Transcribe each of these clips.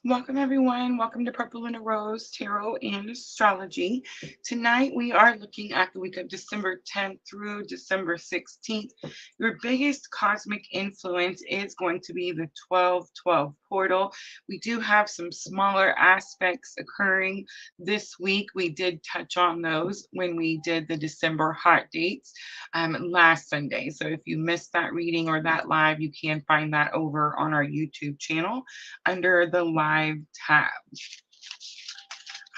Welcome, everyone. Welcome to Purple LunaRose Tarot and Astrology. Tonight, we are looking at the week of December 10th through December 16th. Your biggest cosmic influence is going to be the 1212 portal. We do have some smaller aspects occurring this week. We did touch on those when we did the December hot dates last Sunday. So if you missed that reading or that live, you can find that over on our YouTube channel under the live tab.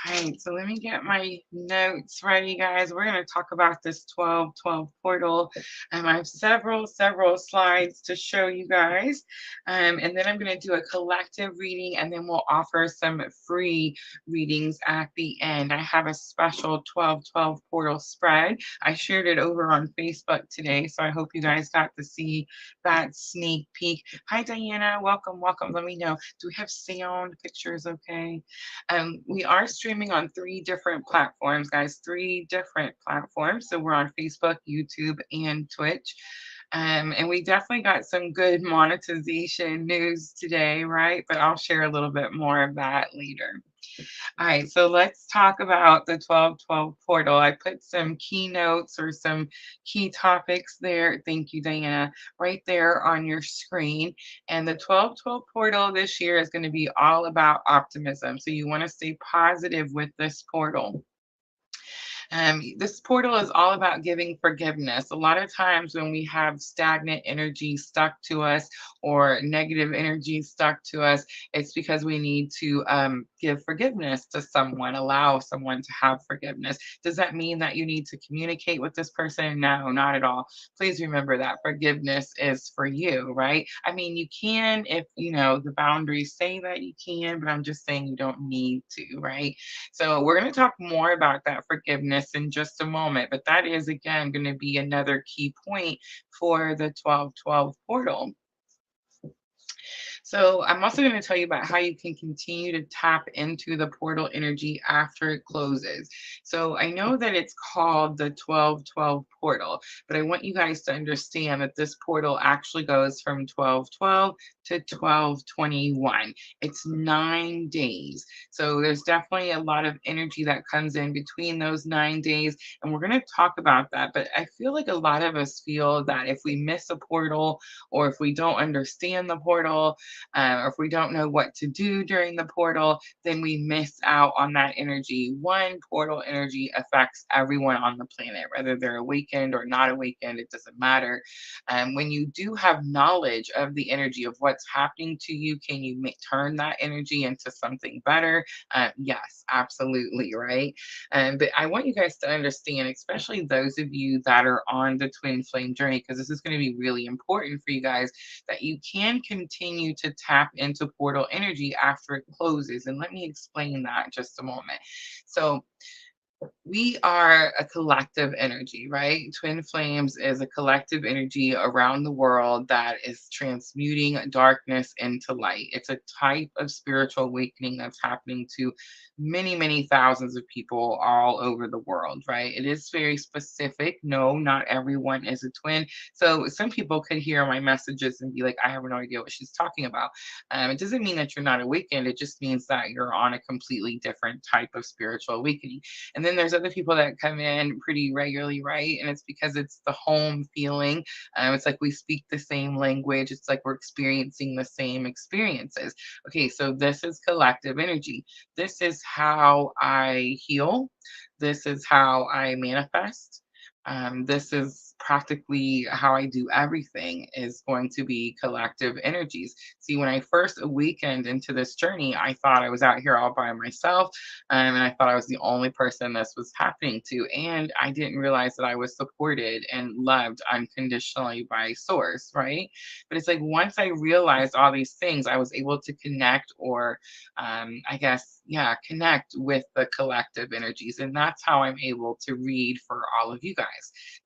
All right, so let me get my notes ready, guys. We're going to talk about this 1212 portal. I have several slides to show you guys. And then I'm going to do a collective reading, and then we'll offer some free readings at the end. I have a special 1212 portal spread. I shared it over on Facebook today, so I hope you guys got to see that sneak peek. Hi, Diana. Welcome. Let me know. Do we have sound pictures? Okay. We are streaming on three different platforms, guys, three different platforms. So we're on Facebook, YouTube, and Twitch. And we definitely got some good monetization news today, right? But I'll share a little bit more of that later. All right, so let's talk about the 1212 portal. I put some keynotes or some key topics there. Thank you, Diana, right there on your screen. And the 1212 portal this year is going to be all about optimism. So you want to stay positive with this portal. This portal is all about giving forgiveness. A lot of times when we have stagnant energy stuck to us or negative energy stuck to us, it's because we need to give forgiveness to someone, allow someone to have forgiveness. Does that mean that you need to communicate with this person? No, not at all. Please remember that forgiveness is for you, right? I mean, you can if you know the boundaries say that you can, but I'm just saying you don't need to, right? So we're going to talk more about that forgiveness in just a moment, but that is again going to be another key point for the 1212 portal. So I'm also going to tell you about how you can continue to tap into the portal energy after it closes. So I know that it's called the 1212 portal, but I want you guys to understand that this portal actually goes from 1212 to 1221. It's 9 days. So there's definitely a lot of energy that comes in between those 9 days. And we're going to talk about that. But I feel like a lot of us feel that if we miss a portal or if we don't understand the portal, or if we don't know what to do during the portal, then we miss out on that energy. One, portal energy affects everyone on the planet, whether they're awakened or not awakened, it doesn't matter. When you do have knowledge of the energy of what's happening to you, can you turn that energy into something better? Yes, absolutely, right? But I want you guys to understand, especially those of you that are on the twin flame journey, because this is going to be really important for you guys, that you can continue to tap into portal energy after it closes. And let me explain that in just a moment. So, we are a collective energy, right? Twin flames is a collective energy around the world that is transmuting darkness into light. It's a type of spiritual awakening that's happening to many thousands of people all over the world, right? It is very specific. No, not everyone is a twin. So some people could hear my messages and be like, I have no idea what she's talking about. It doesn't mean that you're not awakened. It just means that you're on a completely different type of spiritual awakening. And then there's other people that come in pretty regularly, right? And it's because it's the home feeling. It's like we speak the same language. It's like we're experiencing the same experiences. Okay, so this is collective energy. This is how I heal. This is how I manifest. This is practically how I do everything is going to be collective energies. See, when I first awakened into this journey, I thought I was out here all by myself, and I thought I was the only person this was happening to. And I didn't realize that I was supported and loved unconditionally by source, right? But it's like once I realized all these things, I was able to connect or I guess, yeah, connect with the collective energies. And that's how I'm able to read for all of you guys.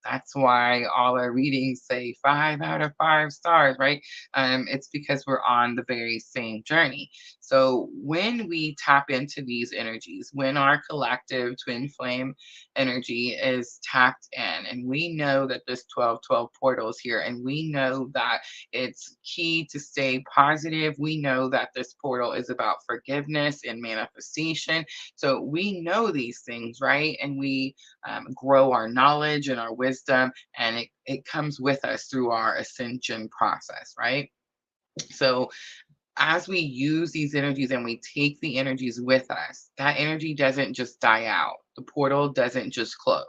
That's why why all our readings say 5 out of 5 stars, right? It's because we're on the very same journey. So when we tap into these energies, when our collective twin flame energy is tapped in, and we know that this 1212 portal is here, and we know that it's key to stay positive. We know that this portal is about forgiveness and manifestation. So we know these things, right? And we grow our knowledge and our wisdom, and it comes with us through our ascension process, right? So as we use these energies and we take the energies with us, that energy doesn't just die out. The portal doesn't just close.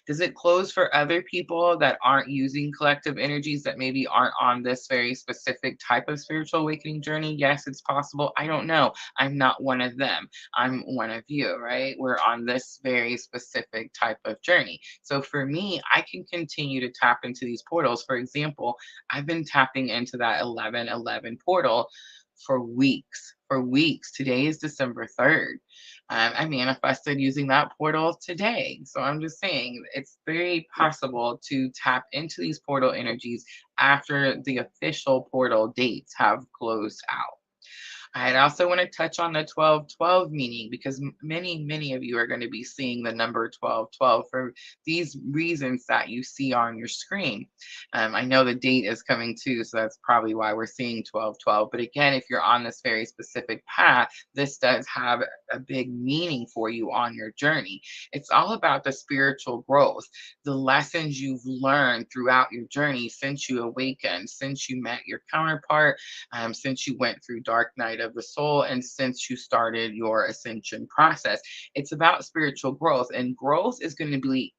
Does it close for other people that aren't using collective energies, that maybe aren't on this very specific type of spiritual awakening journey? Yes, it's possible. I don't know. I'm not one of them. I'm one of you, right? We're on this very specific type of journey. So for me, I can continue to tap into these portals. For example, I've been tapping into that 1111 portal for weeks. For weeks. Today is December 3rd. I manifested using that portal today. So I'm just saying it's very possible to tap into these portal energies after the official portal dates have closed out. I also want to touch on the 1212 meaning, because many of you are going to be seeing the number 1212 for these reasons that you see on your screen. I know the date is coming too, so that's probably why we're seeing 1212. But again, if you're on this very specific path, this does have a big meaning for you on your journey. It's all about the spiritual growth, the lessons you've learned throughout your journey since you awakened, since you met your counterpart, since you went through dark night of the soul, and since you started your ascension process. It's about spiritual growth, and growth is going to be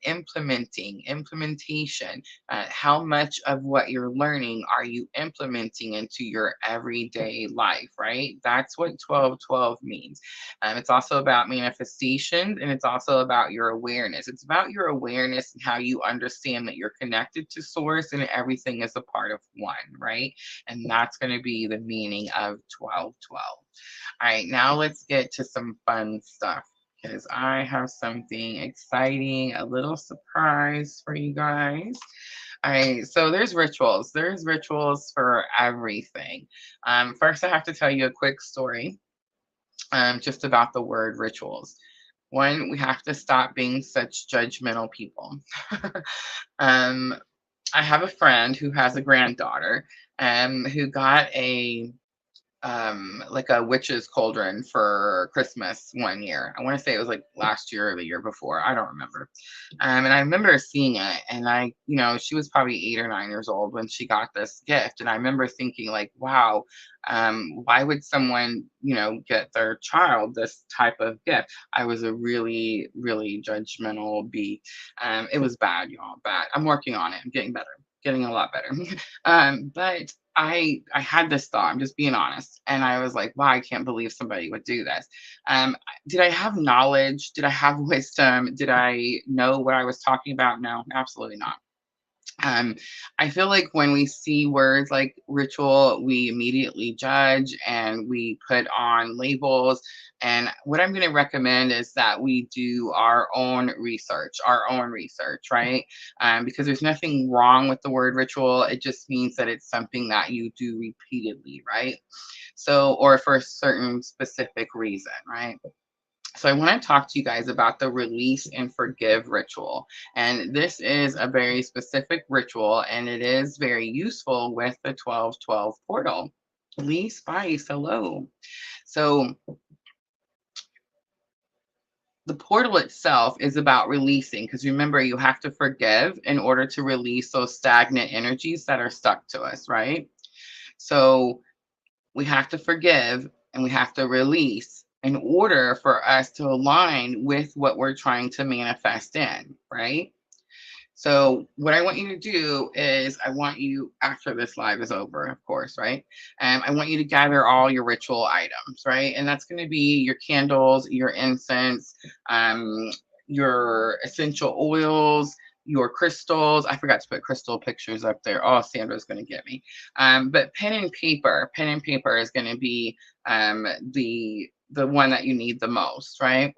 implementation. How much of what you're learning are you implementing into your everyday life, right? That's what 1212 means. It's also about manifestation, and it's also about your awareness. It's about your awareness and how you understand that you're connected to source and everything is a part of one, right? And that's going to be the meaning of 1212. All right, now let's get to some fun stuff, because I have something exciting, a little surprise for you guys. All right, so there's rituals. There's rituals for everything. First, I have to tell you a quick story just about the word rituals. One, we have to stop being such judgmental people. um, I have a friend who has a granddaughter who got a like a witch's cauldron for Christmas one year. I want to say it was like last year or the year before. I don't remember. And I remember seeing it, and she was probably 8 or 9 years old when she got this gift. And I remember thinking like, wow, why would someone, get their child this type of gift? I was a really, really judgmental bee. It was bad, y'all, bad. I'm working on it. I'm getting better, getting a lot better. But I had this thought. I'm just being honest, and I was like, "Wow, I can't believe somebody would do this." Did I have knowledge? Did I have wisdom? Did I know what I was talking about? No, absolutely not. Um, I feel like when we see words like ritual, we immediately judge and we put on labels. And what I'm going to recommend is that we do our own research, right? Because there's nothing wrong with the word ritual. It just means that it's something that you do repeatedly, right? So, or for a certain specific reason, right? So I want to talk to you guys about the release and forgive ritual. And this is a very specific ritual, and it is very useful with the 1212 portal. Lee Spice, hello. So the portal itself is about releasing, because remember, you have to forgive in order to release those stagnant energies that are stuck to us, right? So we have to forgive and we have to release in order for us to align with what we're trying to manifest in, right? So what I want you to do is, I want you, after this live is over, of course, right? I want you to gather all your ritual items, right? And that's going to be your candles, your incense, your essential oils, your crystals. I forgot to put crystal pictures up there. Oh, Sandra's going to get me. But pen and paper is going to be the one that you need the most, right?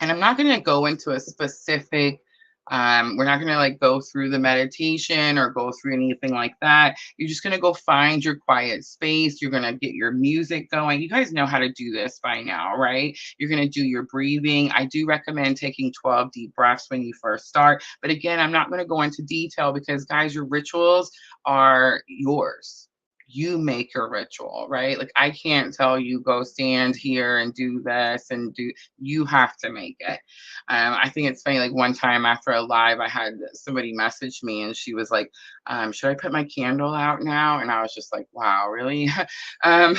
And I'm not going to go into a specific We're not gonna like go through the meditation or go through anything like that. You're just gonna go find your quiet space. You're gonna get your music going. You guys know how to do this by now, right? You're gonna do your breathing. I do recommend taking 12 deep breaths when you first start. But again, I'm not gonna go into detail because guys, your rituals are yours. You make your ritual, right? Like I can't tell you go stand here and do this and do, you have to make it. I think it's funny, like one time after a live, I had somebody message me and she was like, should I put my candle out now? And I was just like, wow, really? um,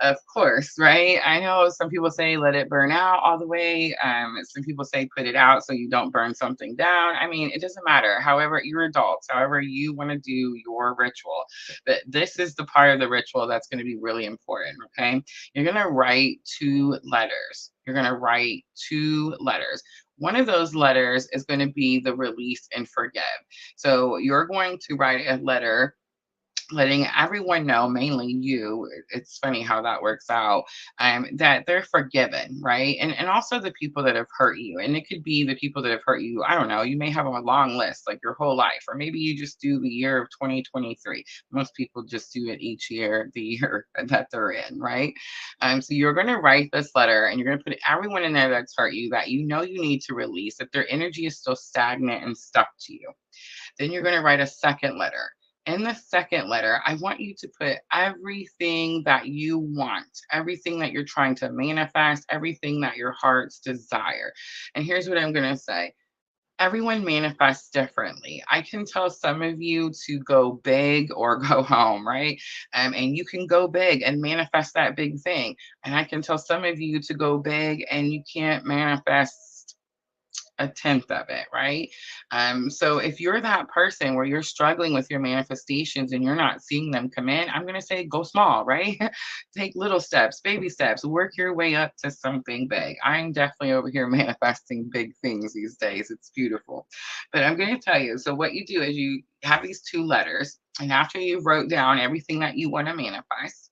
of course, right? I know some people say let it burn out all the way. Some people say put it out so you don't burn something down. I mean, it doesn't matter. However, you're adults, however you want to do your ritual. But this is the part of the ritual that's going to be really important, okay? You're going to write 2 letters. You're going to write 2 letters. One of those letters is going to be the release and forgive. So you're going to write a letter letting everyone know, mainly you, it's funny how that works out, that they're forgiven, right? And also the people that have hurt you. And it could be the people that have hurt you, I don't know, you may have a long list, like your whole life, or maybe you just do the year of 2023. Most people just do it each year, the year that they're in, right? So you're going to write this letter and you're going to put everyone in there that's hurt you, that you know you need to release, if their energy is still stagnant and stuck to you. Then you're going to write a second letter. In the second letter, I want you to put everything that you want, everything that you're trying to manifest, everything that your heart's desire. And here's what I'm going to say. Everyone manifests differently. I can tell some of you to go big or go home, right? And you can go big and manifest that big thing. And I can tell some of you to go big and you can't manifest a tenth of it, right? So if you're that person where you're struggling with your manifestations and you're not seeing them come in, I'm going to say go small, right? Take little steps, baby steps, work your way up to something big. I'm definitely over here manifesting big things these days. It's beautiful. But I'm going to tell you, so what you do is you have these 2 letters, and after you wrote down everything that you want to manifest,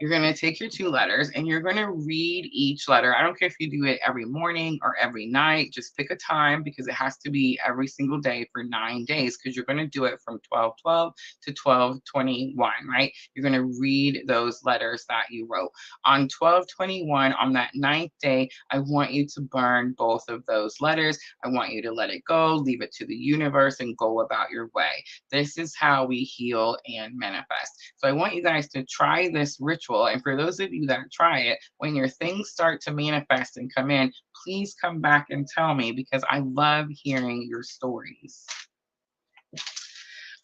you're going to take your 2 letters and you're going to read each letter. I don't care if you do it every morning or every night. Just pick a time because it has to be every single day for 9 days, because you're going to do it from 12/12 to 12/21, right? You're going to read those letters that you wrote. On 12/21, on that 9th day, I want you to burn both of those letters. I want you to let it go, leave it to the universe, and go about your way. This is how we heal and manifest. So I want you guys to try this ritual. And for those of you that try it, when your things start to manifest and come in, please come back and tell me, because I love hearing your stories.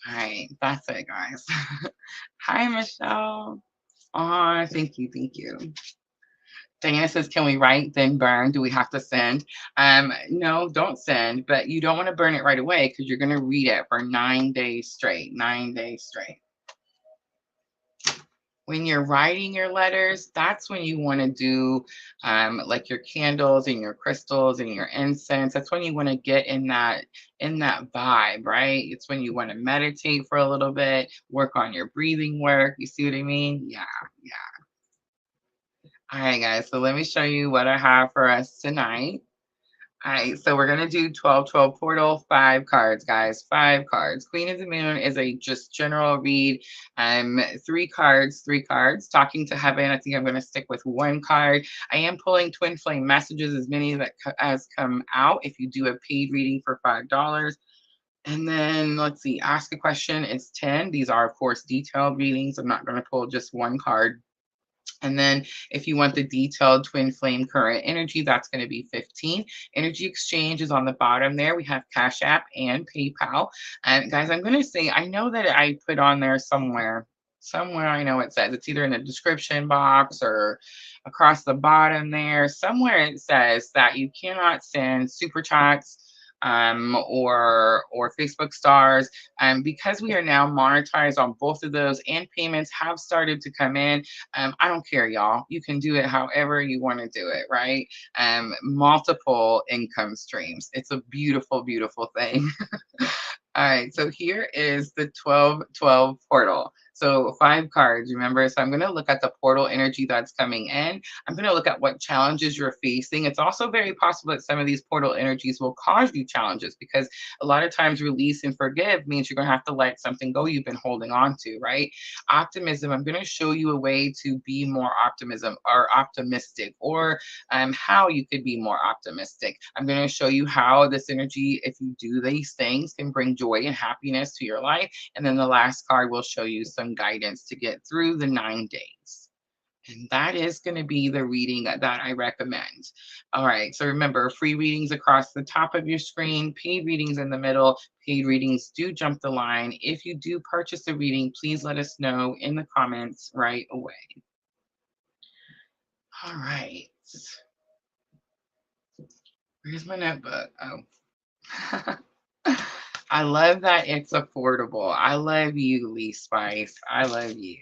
All right, that's it, guys. Hi, Michelle. Oh, thank you, thank you. Diana says, can we write, then burn? Do we have to send? No, don't send, but you don't want to burn it right away because you're going to read it for 9 days straight, 9 days straight. When you're writing your letters, that's when you want to do like your candles and your crystals and your incense. That's when you want to get in that vibe, right? It's when you want to meditate for a little bit, work on your breathing work. You see what I mean? Yeah, yeah. All right, guys. So let me show you what I have for us tonight. All right, so we're gonna do 12/12 portal, 5 cards, guys. 5 cards. Queen of the Moon is a just general read. 3 cards, 3 cards. Talking to Heaven. I think I'm gonna stick with 1 card. I am pulling twin flame messages, as many that as come out. If you do a paid reading for $5. And then let's see, ask a question is 10. These are, of course, detailed readings. I'm not gonna pull just 1 card. And then if you want the detailed twin flame current energy, that's going to be 15. Energy exchange is on the bottom there. We have Cash App and PayPal. And guys, I'm going to say, I know that I put on there somewhere. Somewhere I know it says, it's either in the description box or across the bottom there. Somewhere it says that you cannot send super chats or Facebook stars. Because we are now monetized on both of those and payments have started to come in. I don't care, y'all. You can do it however you want to do it, right? Multiple income streams. It's a beautiful, beautiful thing. All right, so here is the 12/12 portal. So 5 cards, remember? So I'm going to look at the portal energy that's coming in. I'm going to look at what challenges you're facing. It's also very possible that some of these portal energies will cause you challenges because a lot of times release and forgive means you're going to have to let something go you've been holding on to, right? Optimism, I'm going to show you a way to be more optimism or optimistic, or how you could be more optimistic. I'm going to show you how this energy, if you do these things, can bring joy and happiness to your life. And then the last card will show you some guidance to get through the 9 days. And that is going to be the reading that I recommend. All right. So remember, free readings across the top of your screen, paid readings in the middle. Paid readings do jump the line. If you do purchase a reading, please let us know in the comments right away. All right. Where's my notebook? Oh. I love that it's affordable. I love you, Lee Spice. I love you.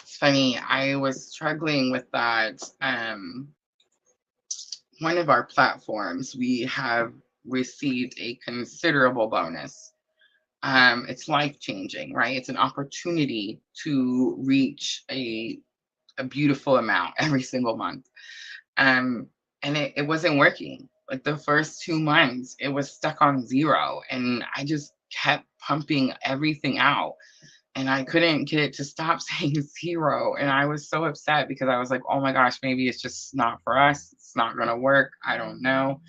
It's funny, I was struggling with that. One of our platforms, we have received a considerable bonus. It's life changing, right? It's an opportunity to reach a beautiful amount every single month. Um, and it wasn't working. Like the first 2 months, it was stuck on 0. And I just kept pumping everything out. And I couldn't get it to stop saying 0. And I was so upset because I was like, oh my gosh, maybe it's just not for us. It's not going to work. I don't know.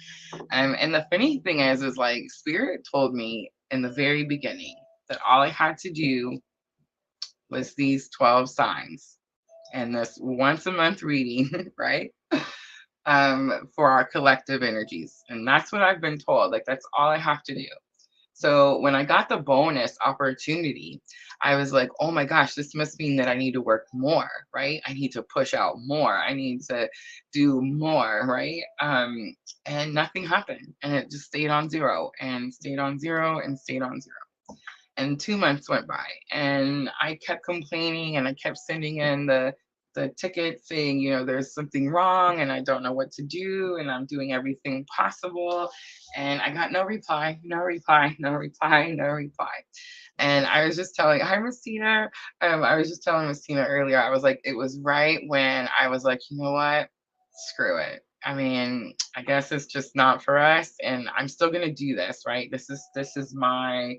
And the funny thing is like Spirit told me in the very beginning that all I had to do was these 12 signs and this once a month reading, right? For our collective energies. And that's what I've been told. Like, that's all I have to do. So when I got the bonus opportunity, I was like, oh my gosh, this must mean that I need to work more, right? I need to push out more. I need to do more, right? And nothing happened. And it just stayed on 0 and stayed on 0 and stayed on 0. And 2 months went by and I kept complaining and I kept sending in the ticket saying, there's something wrong and I don't know what to do and I'm doing everything possible. And I got no reply, no reply, no reply, no reply. And I was just telling, hi, Messina. I was just telling Messina earlier, I was like, it was right when I was like, you know what? Screw it. I mean, I guess it's just not for us. And I'm still going to do this, right? This is my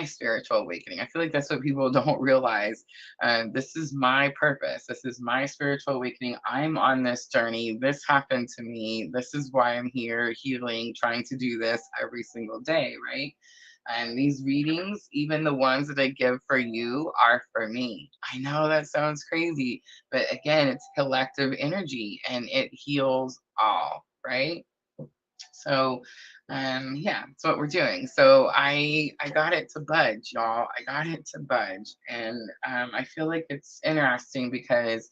spiritual awakening. I feel like that's what people don't realize. This is my purpose. This is my spiritual awakening. I'm on this journey. This happened to me. This is why I'm here healing, trying to do this every single day, right? And these readings, even the ones that I give for you, are for me. I know that sounds crazy, but again, it's collective energy and it heals all, right? So yeah, that's what we're doing. So I got it to budge, y'all. I got it to budge. And I feel like it's interesting because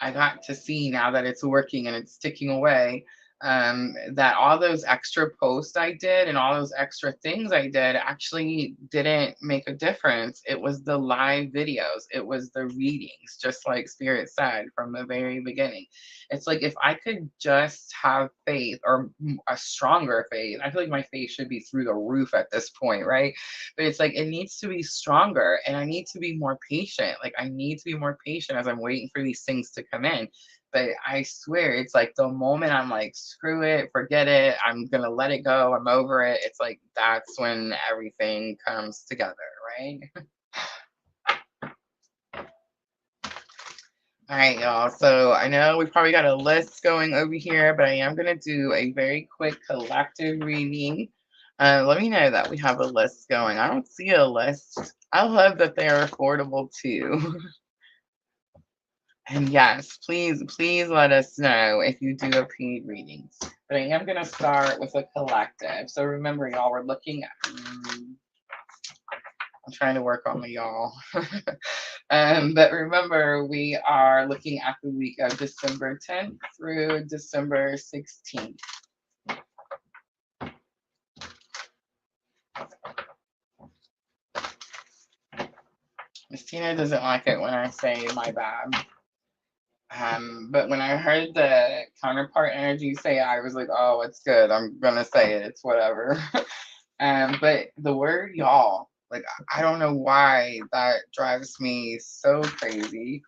I got to see now that it's working and it's ticking away, that all those extra posts I did and all those extra things I did actually didn't make a difference. It was the live videos, it was the readings, just like Spirit said from the very beginning. It's like if I could just have faith or a stronger faith, I feel like my faith should be through the roof at this point, right? But it's like it needs to be stronger and I need to be more patient. Like I need to be more patient as I'm waiting for these things to come in. But I swear, it's like the moment I'm like, screw it, forget it, I'm gonna let it go, I'm over it. It's like that's when everything comes together, right? All right, y'all. So I know we probably got a list going over here, but I am gonna do a very quick collective reading. Let me know that we have a list going. I don't see a list. I love that they are affordable too. And yes, please let us know if you do a paid readings. But I am going to start with a collective. So remember, y'all, we're looking at, I'm trying to work on my y'all. But remember, we are looking at the week of December 10th through December 16th. Christina doesn't like it when I say my bad. But when I heard the counterpart energy say it, I was like, oh, it's good. I'm gonna say it. It's whatever. But the word y'all, like I don't know why that drives me so crazy.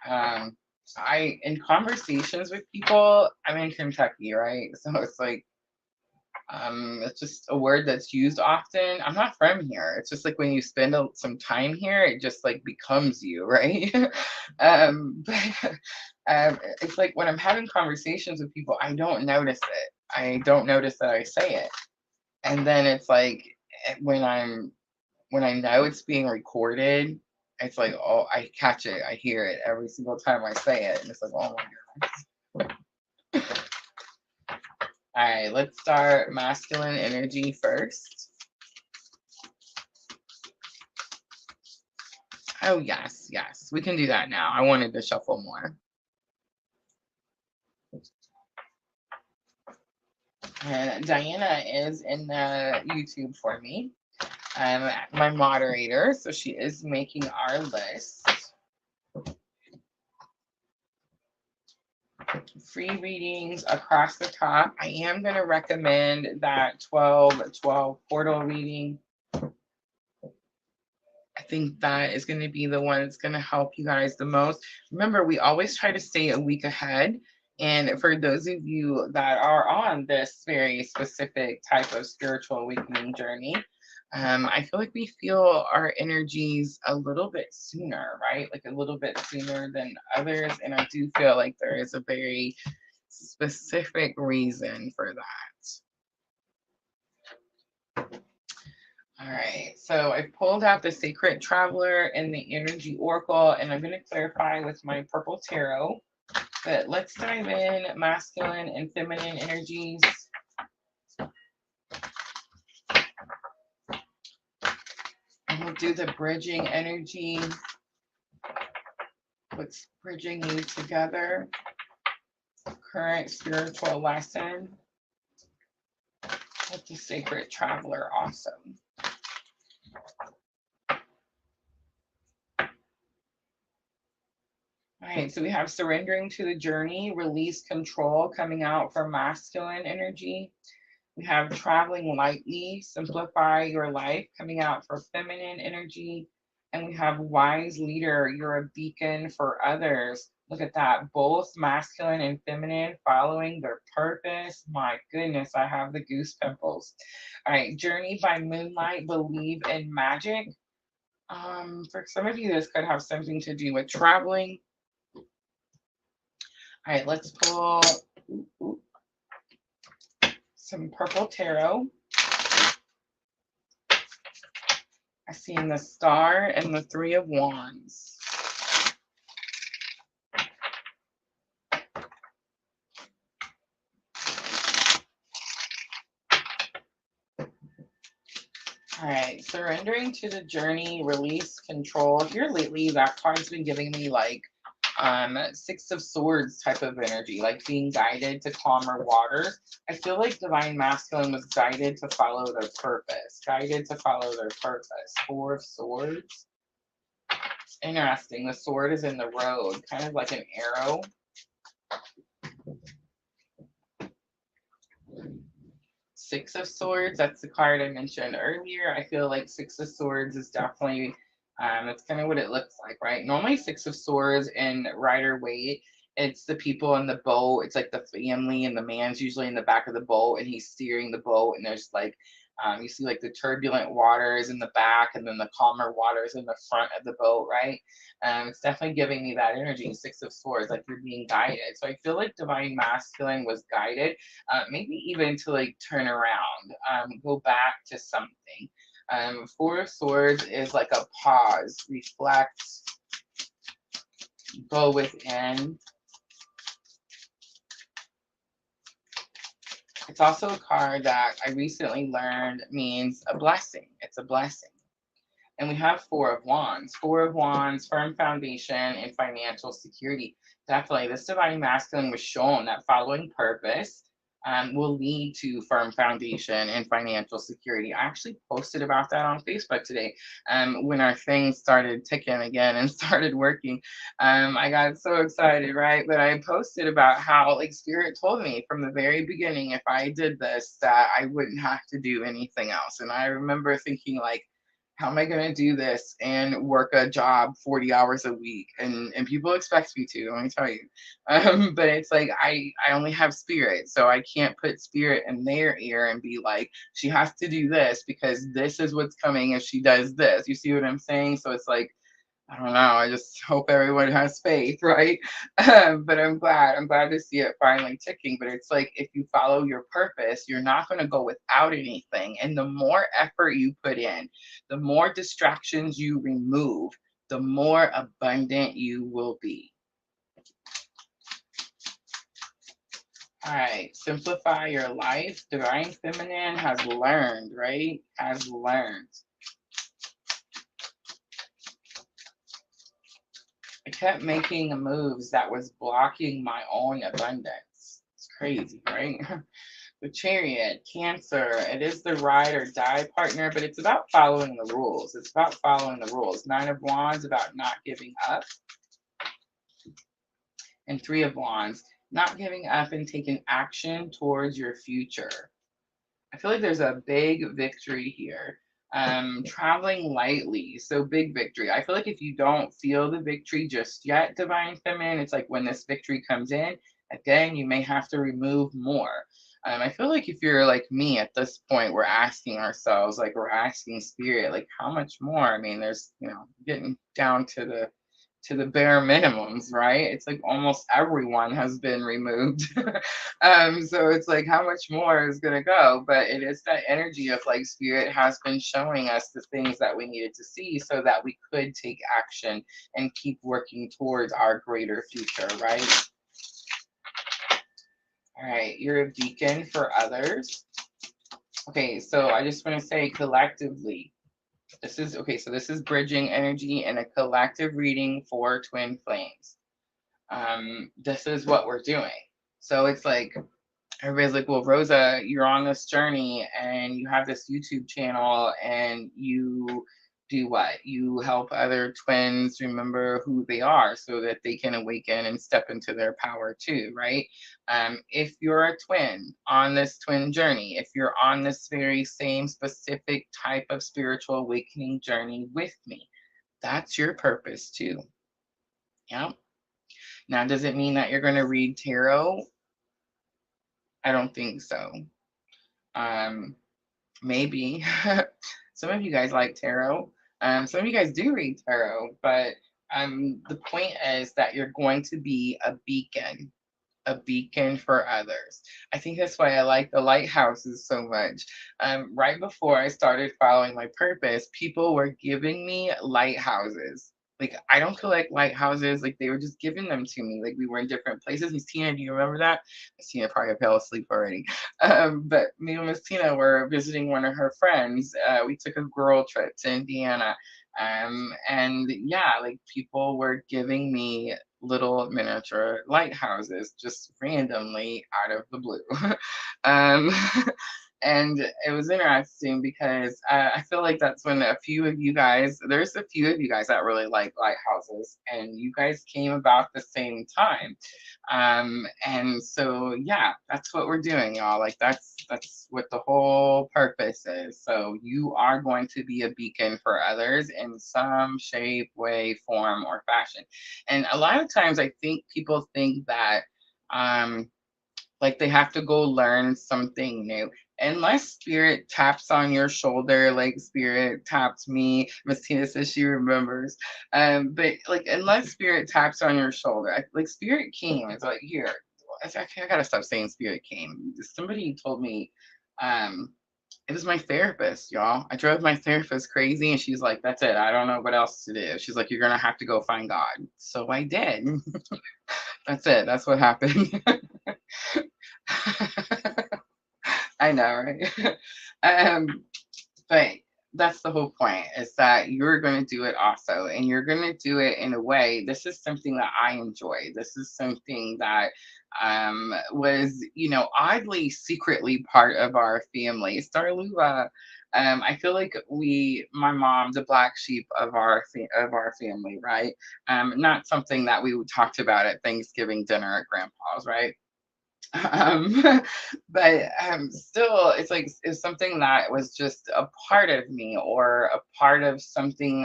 I in conversations with people, I'm in Kentucky, right? So it's like it's just a word that's used often. I'm not from here. It's just like when you spend some time here, it just like becomes you, right? But it's like when I'm having conversations with people, I don't notice it. I don't notice that I say it, and then it's like when I know it's being recorded, it's like, oh, I catch it, I hear it every single time I say it, and it's like, oh my goodness. All right, let's start masculine energy first. Oh, yes, yes, we can do that now. I wanted to shuffle more. And Diana is in the YouTube for me. I'm my moderator, so she is making our list. Free readings across the top. I am going to recommend that 12/12 portal reading. I think that is going to be the one that's going to help you guys the most. Remember, we always try to stay a week ahead. And for those of you that are on this very specific type of spiritual awakening journey, I feel like we feel our energies a little bit sooner, right? Like a little bit sooner than others. And I do feel like there is a very specific reason for that. All right, so I pulled out the Sacred Traveler and the Energy Oracle, and I'm going to clarify with my purple tarot. But let's dive in masculine and feminine energies. And we'll do the bridging energy. What's bridging you together? Current spiritual lesson. With the Sacred Traveler, awesome. All right, so we have surrendering to the journey, release control coming out from masculine energy. We have traveling lightly, simplify your life coming out for feminine energy. And we have wise leader, you're a beacon for others. Look at that, both masculine and feminine following their purpose. My goodness, I have the goose pimples. All right, journey by moonlight, believe in magic. For some of you, this could have something to do with traveling. All right, let's pull some purple tarot. I see in the Star and the Three of Wands. All right, surrendering to the journey, release control. Here lately, that card's been giving me like Six of Swords type of energy, like being guided to calmer waters. I feel like Divine Masculine was guided to follow their purpose, guided to follow their purpose. Four of Swords. It's interesting. The sword is in the road, kind of like an arrow. Six of Swords, that's the card I mentioned earlier. I feel like Six of Swords is definitely, that's kind of what it looks like, right? Normally Six of Swords in Rider-Waite, it's the people in the boat. It's like the family, and the man's usually in the back of the boat, and he's steering the boat, and there's like, you see like the turbulent waters in the back, and then the calmer waters in the front of the boat, right? It's definitely giving me that energy, Six of Swords, like you're being guided. So I feel like Divine Masculine was guided, maybe even to like turn around, go back to something. Four of Swords is like a pause, reflect, go within. It's also a card that I recently learned means a blessing. It's a blessing. And we have Four of Wands. Four of Wands, firm foundation and financial security. Definitely, this Divine Masculine was shown that following purpose, will lead to firm foundation and financial security. I actually posted about that on Facebook today. When our things started ticking again and started working, I got so excited, right? But I posted about how, like, Spirit told me from the very beginning, if I did this, that I wouldn't have to do anything else. And I remember thinking, like, how am I going to do this and work a job 40 hours a week? And people expect me to, let me tell you. But it's like, I only have spirit, so I can't put spirit in their ear and be like, she has to do this because this is what's coming if she does this. You see what I'm saying? So it's like, I don't know. I just hope everyone has faith, right? But I'm glad. I'm glad to see it finally ticking. But it's like, if you follow your purpose, you're not going to go without anything. And the more effort you put in, the more distractions you remove, the more abundant you will be. All right. Simplify your life. Divine Feminine has learned, right? Has learned. I kept making moves that was blocking my own abundance. It's crazy, right? The Chariot, Cancer, it is the ride or die partner, but it's about following the rules. It's about following the rules. Nine of Wands, about not giving up. And Three of Wands, not giving up and taking action towards your future. I feel like there's a big victory here. Traveling lightly, so big victory. I feel like if you don't feel the victory just yet, Divine Feminine, it's like when this victory comes in, again, you may have to remove more. I feel like if you're like me at this point, we're asking ourselves, like we're asking Spirit, like how much more? I mean, there's, getting down to the bare minimums, right? It's like almost everyone has been removed. So it's like how much more is gonna go? But it is that energy of like Spirit has been showing us the things that we needed to see so that we could take action and keep working towards our greater future, right? All right, you're a beacon for others. Okay, so I just want to say collectively, this is okay. So this is bridging energy and a collective reading for twin flames. This is what we're doing. So it's like everybody's like, well, Rosa, you're on this journey and you have this YouTube channel and you do what? You help other twins remember who they are so that they can awaken and step into their power too, right? If you're a twin on this twin journey, if you're on this very same specific type of spiritual awakening journey with me, that's your purpose too. Yeah. Now, does it mean that you're going to read tarot? I don't think so. Maybe. Some of you guys like tarot. Some of you guys do read tarot, but the point is that you're going to be a beacon for others. I think that's why I like the lighthouses so much. Right before I started following my purpose, people were giving me lighthouses. Like, I don't collect lighthouses. Like, they were just giving them to me. Like, we were in different places. Miss Tina, do you remember that? Miss Tina probably fell asleep already. But me and Miss Tina were visiting one of her friends. We took a girl trip to Indiana. And yeah, like people were giving me little miniature lighthouses just randomly out of the blue. um, and it was interesting because I feel like that's when a few of you guys, there's a few of you guys that really like lighthouses, and you guys came about the same time. And so yeah, that's what we're doing, y'all. Like that's what the whole purpose is. So you are going to be a beacon for others in some shape, way, form, or fashion. And a lot of times I think people think that like they have to go learn something new. Unless Spirit taps on your shoulder, like Spirit tapped me. Miss Tina says she remembers. But like unless Spirit taps on your shoulder, like Spirit came. It's like here. I gotta stop saying Spirit came. Somebody told me, it was my therapist, y'all. I drove my therapist crazy, and she's like, "That's it. I don't know what else to do." She's like, "You're gonna have to go find God." So I did. That's it. That's what happened. I know, right? um, but That's the whole point, is that you're going to do it also, and you're going to do it in a way. This is something that I enjoy. This is something that was, oddly secretly part of our family. Starluva, I feel like my mom, the black sheep of of our family, right? Not something that we talked about at Thanksgiving dinner at Grandpa's, right? um but still, it's like it's something that was just a part of me, or a part of something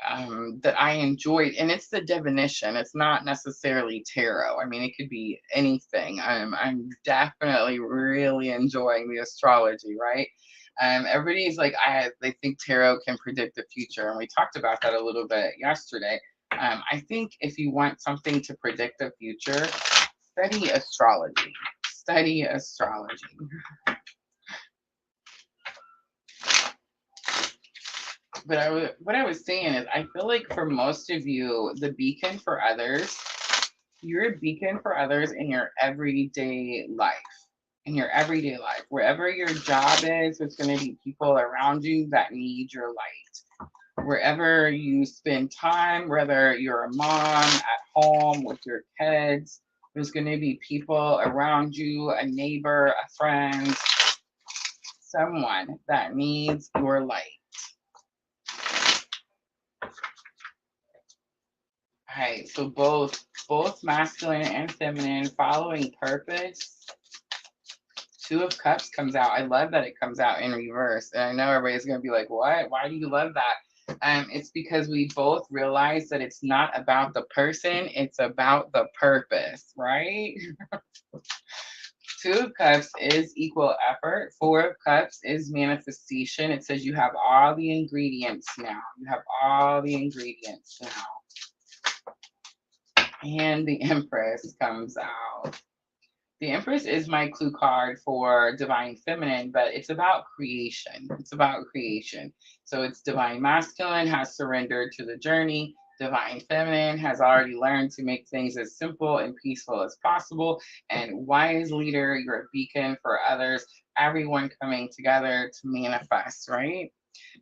that I enjoyed. And it's the divination, it's not necessarily tarot. I mean, it could be anything. I'm definitely really enjoying the astrology, right? Everybody's like, they think tarot can predict the future, and we talked about that a little bit yesterday. I think if you want something to predict the future, study astrology. Study astrology. But what I was saying is, I feel like for most of you, the beacon for others, you're a beacon for others in your everyday life. In your everyday life, wherever your job is, there's going to be people around you that need your light. Wherever you spend time, whether you're a mom at home with your kids, there's going to be people around you, a neighbor, a friend, someone that needs your light. All right, so both masculine and feminine, following purpose. Two of Cups comes out. I love that it comes out in reverse. And I know everybody's going to be like, what? Why do you love that? It's because we both realize that it's not about the person, it's about the purpose, right? Two of Cups is equal effort. Four of Cups is manifestation. It says you have all the ingredients now. You have all the ingredients now. And the Empress comes out. The Empress is my clue card for Divine Feminine, but it's about creation. It's about creation. So it's Divine Masculine has surrendered to the journey. Divine Feminine has already learned to make things as simple and peaceful as possible. And Wise Leader, you're a beacon for others, everyone coming together to manifest, right?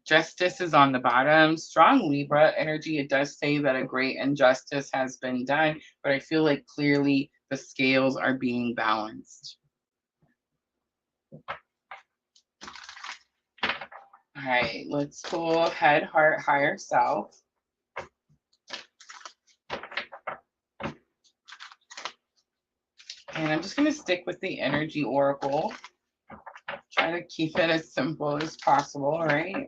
Justice is on the bottom. Strong Libra energy. It does say that a great injustice has been done, but I feel like clearly the scales are being balanced. All right, let's pull head, heart, higher self. And I'm just going to stick with the energy oracle. Try to keep it as simple as possible, right?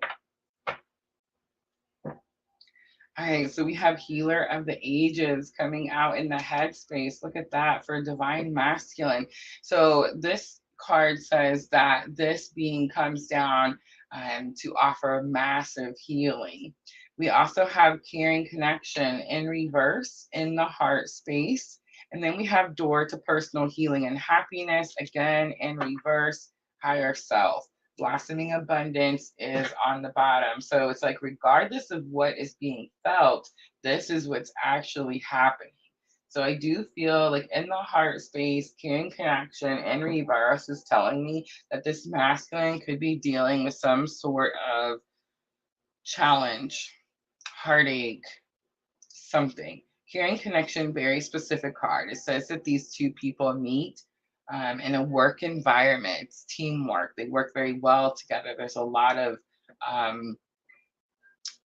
All right, so we have Healer of the Ages coming out in the headspace. Look at that for Divine Masculine. So this card says that this being comes down to offer massive healing. We also have Caring Connection in reverse in the heart space. And then we have Door to Personal Healing and Happiness, again in reverse, higher self. Blossoming abundance is on the bottom. So it's like, regardless of what is being felt, this is what's actually happening. So I do feel like in the heart space, Caring Connection in reverse is telling me that this masculine could be dealing with some sort of challenge, heartache, something. Caring Connection, very specific card. It says that these two people meet in a work environment. It's teamwork. They work very well together. There's a lot of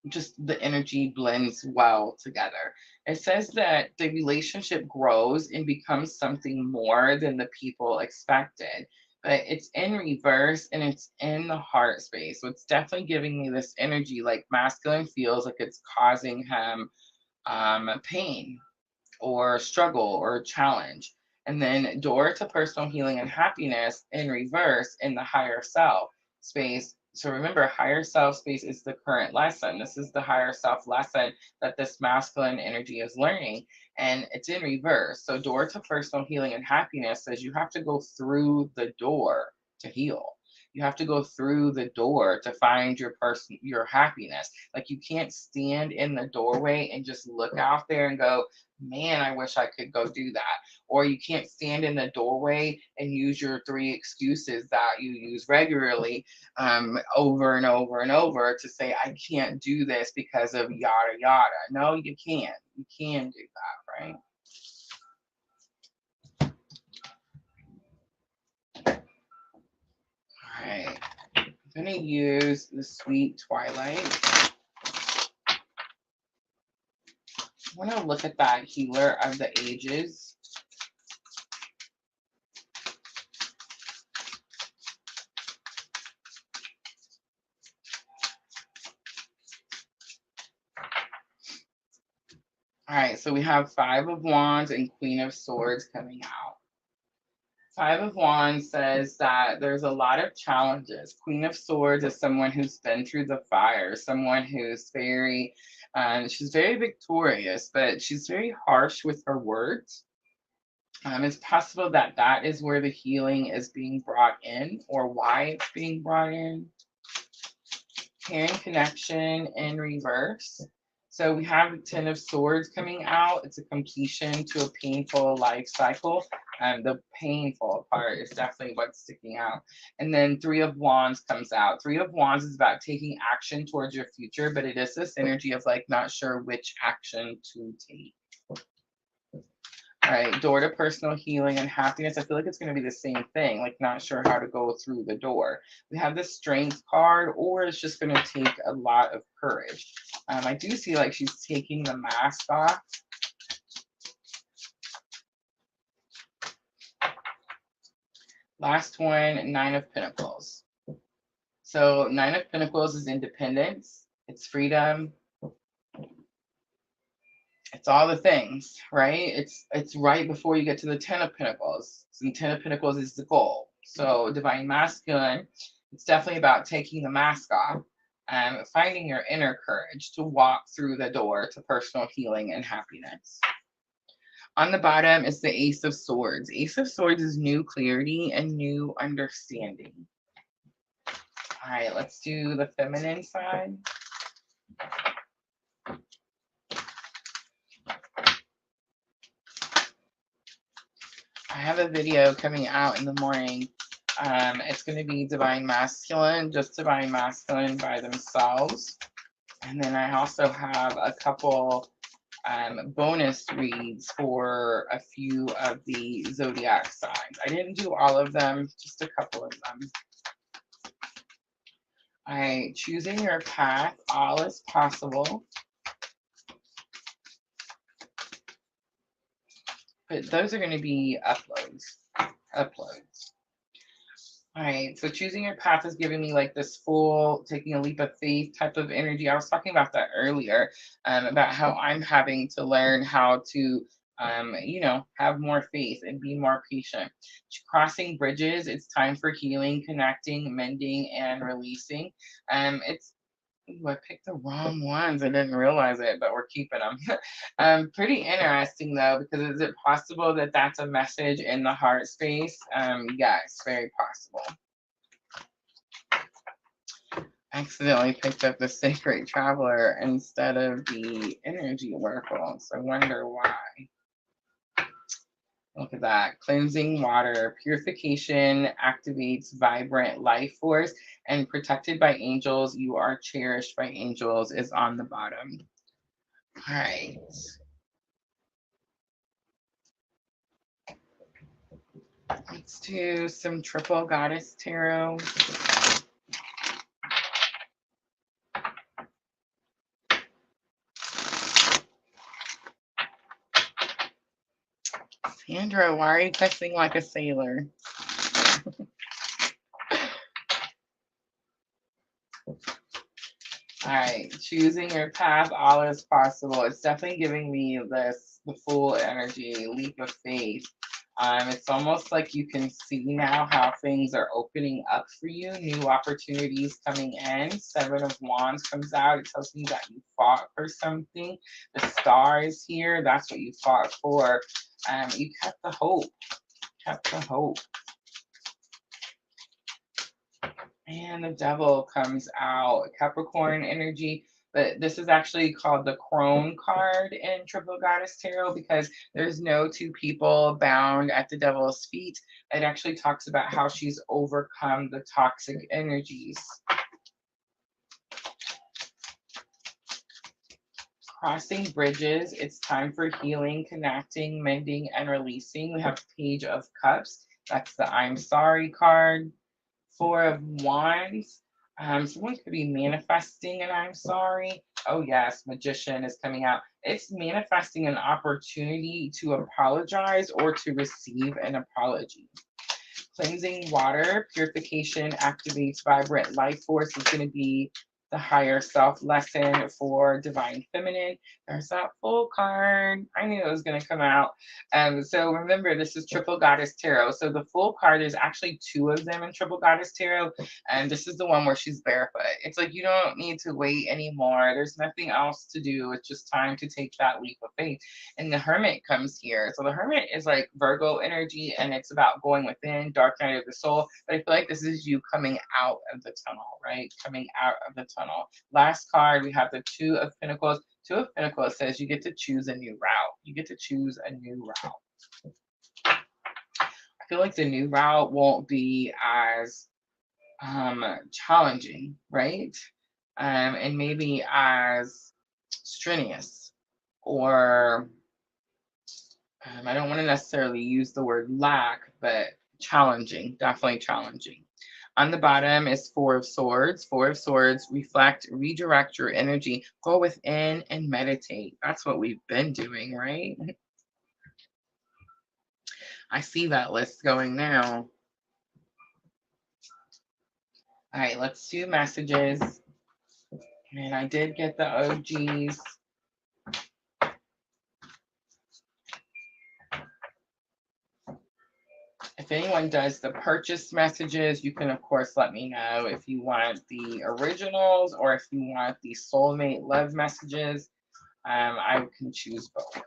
just the energy blends well together. It says that the relationship grows and becomes something more than the people expected. But it's in reverse and it's in the heart space. So it's definitely giving me this energy like masculine feels like it's causing him pain or struggle or challenge. And then Door to Personal Healing and Happiness in reverse in the higher self space. So remember, higher self space is the current lesson. This is the higher self lesson that this masculine energy is learning. And it's in reverse. So Door to Personal Healing and Happiness says you have to go through the door to heal. You have to go through the door to find your happiness. Like you can't stand in the doorway and just look out there and go, man, I wish I could go do that. Or you can't stand in the doorway and use your three excuses that you use regularly over and over and over to say, I can't do this because of yada yada. No, you can't. You can do that, right? All right. I'm going to use the Sweet Twilight. I want to look at that Healer of the Ages. All right, so we have Five of Wands and Queen of Swords coming out. Five of Wands says that there's a lot of challenges. Queen of Swords is someone who's been through the fire, someone who's she's very victorious, but she's very harsh with her words. It's possible that that is where the healing is being brought in, or why it's being brought in. Pairing connection in reverse. So we have the Ten of Swords coming out. It's a completion to a painful life cycle. The painful part is definitely what's sticking out. And then Three of Wands comes out. Three of Wands is about taking action towards your future, but it is this energy of like not sure which action to take. All right, door to personal healing and happiness. I feel like it's going to be the same thing, like not sure how to go through the door. We have the Strength card, or it's just going to take a lot of courage. I do see like she's taking the mask off. Last one, Nine of Pentacles. So Nine of Pentacles is independence. It's freedom. It's all the things, right? It's right before you get to the Ten of Pentacles. And Ten of Pentacles is the goal. So Divine Masculine, it's definitely about taking the mask off and finding your inner courage to walk through the door to personal healing and happiness. On the bottom is the Ace of Swords. Ace of Swords is new clarity and new understanding. All right, let's do the feminine side. I have a video coming out in the morning. It's going to be Divine Masculine, just Divine Masculine by themselves. And then I also have a couple bonus reads for a few of the zodiac signs. I didn't do all of them, just a couple of them. All right, choosing your path, all is possible. But those are going to be uploads. All right, so choosing your path is giving me like this full taking a leap of faith type of energy. I was talking about that earlier, about how I'm having to learn how to, have more faith and be more patient. Crossing bridges, it's time for healing, connecting, mending, and releasing. I picked the wrong ones. I didn't realize it, but we're keeping them. Pretty interesting though, because is it possible that that's a message in the heart space? Yes, very possible. I accidentally picked up the Sacred Traveler instead of the Energy Oracle, so I wonder why. Look at that. Cleansing water, purification, activates vibrant life force, and protected by angels. You are cherished by angels is on the bottom. All right. Let's do some Triple Goddess Tarot. Sandra, why are you cussing like a sailor? All right, choosing your path, all is possible. It's definitely giving me the full energy, leap of faith. It's almost like you can see now how things are opening up for you, new opportunities coming in. Seven of Wands comes out. It tells me that you fought for something. The Star is here. That's what you fought for. You kept the hope. Kept the hope. And the devil comes out, Capricorn energy. But this is actually called the crone card in Triple Goddess Tarot because there's no two people bound at the devil's feet. It actually talks about how she's overcome the toxic energies. Crossing bridges, it's time for healing, connecting, mending, and releasing. We have Page of Cups. That's the I'm sorry card. Four of Wands. Someone could be manifesting and I'm sorry. Oh yes, Magician is coming out. It's manifesting an opportunity to apologize or to receive an apology. Cleansing water, purification activates vibrant life force. Is going to be the higher self lesson for divine feminine. There's that full card. I knew it was going to come out. So remember, this is Triple Goddess Tarot. So the full card, there's actually two of them in Triple Goddess Tarot. And this is the one where she's barefoot. It's like you don't need to wait anymore. There's nothing else to do. It's just time to take that leap of faith. And the Hermit comes here. So the Hermit is like Virgo energy, and it's about going within, dark night of the soul. But I feel like this is you coming out of the tunnel, right? Coming out of the tunnel. Last card, we have the Two of Pentacles. Two of Pentacles says you get to choose a new route. You get to choose a new route. I feel like the new route won't be as challenging, right? And maybe as strenuous, or I don't want to necessarily use the word lack, but challenging, definitely challenging. On the bottom is Four of Swords. Four of Swords, reflect, redirect your energy, go within and meditate. That's what we've been doing, right? I see that list going now. All right, let's do messages. And I did get the OGs. If anyone does the purchase messages, you can, of course, let me know if you want the originals or if you want the soulmate love messages. I can choose both.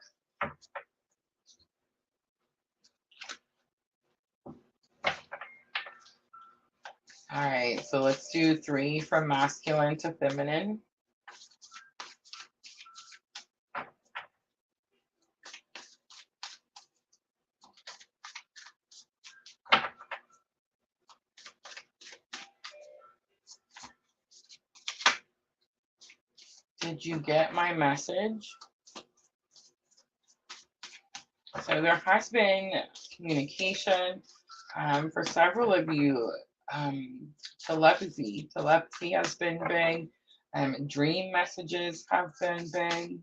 All right, so let's do 3 from masculine to feminine. Did you get my message? So there has been communication for several of you. Telepathy has been big. Dream messages have been big.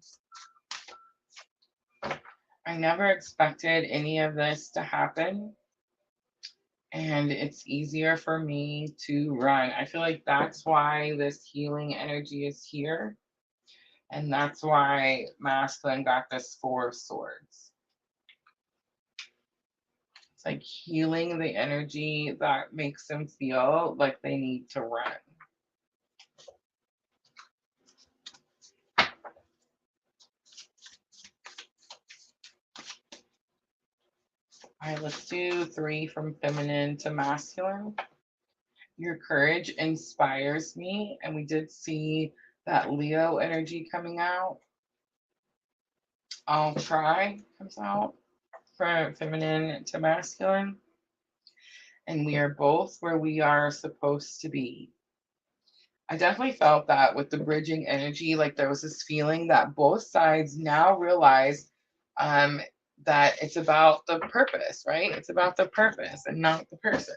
I never expected any of this to happen. And it's easier for me to run. I feel like that's why this healing energy is here. And that's why masculine got this Four of Swords. It's like healing the energy that makes them feel like they need to run. All right, let's do 3 from feminine to masculine. Your courage inspires me. And we did see that Leo energy coming out. I'll try comes out from feminine to masculine. And we are both where we are supposed to be. I definitely felt that with the bridging energy, like there was this feeling that both sides now realize that it's about the purpose, right? It's about the purpose and not the person.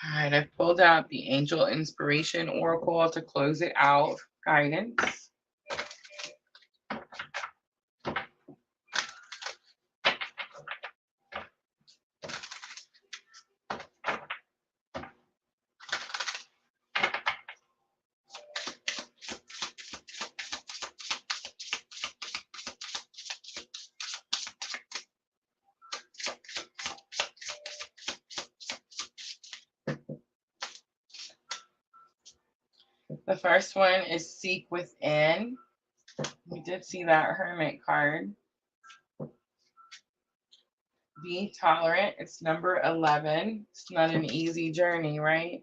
All right, I've pulled out the Angel Inspiration Oracle to close it out. Guidance. The first one is Seek Within. We did see that Hermit card. Be tolerant. It's number 11. It's not an easy journey, right?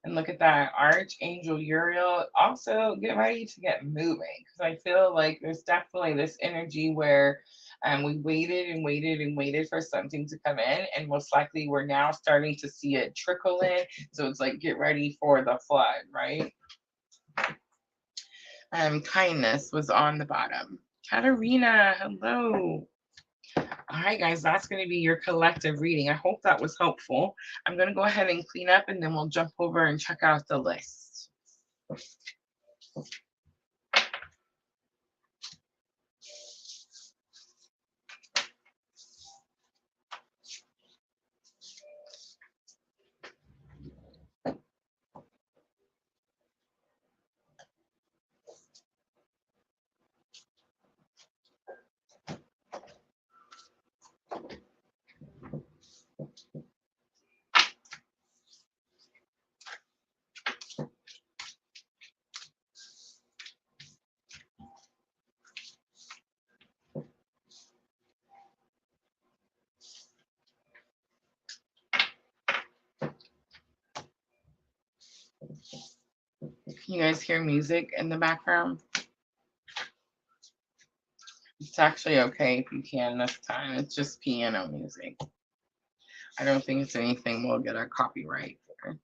And look at that, Archangel Uriel. Also, get ready to get moving because I feel like there's definitely this energy where we waited and waited and waited for something to come in, and most likely we're now starting to see it trickle in. So it's like get ready for the flood, right? Kindness was on the bottom. Katarina, hello. All right, guys, that's going to be your collective reading. I hope that was helpful. I'm going to go ahead and clean up and then we'll jump over and check out the list. Can you guys hear music in the background? It's actually okay if you can this time. It's just piano music. I don't think it's anything we'll get a copyright for.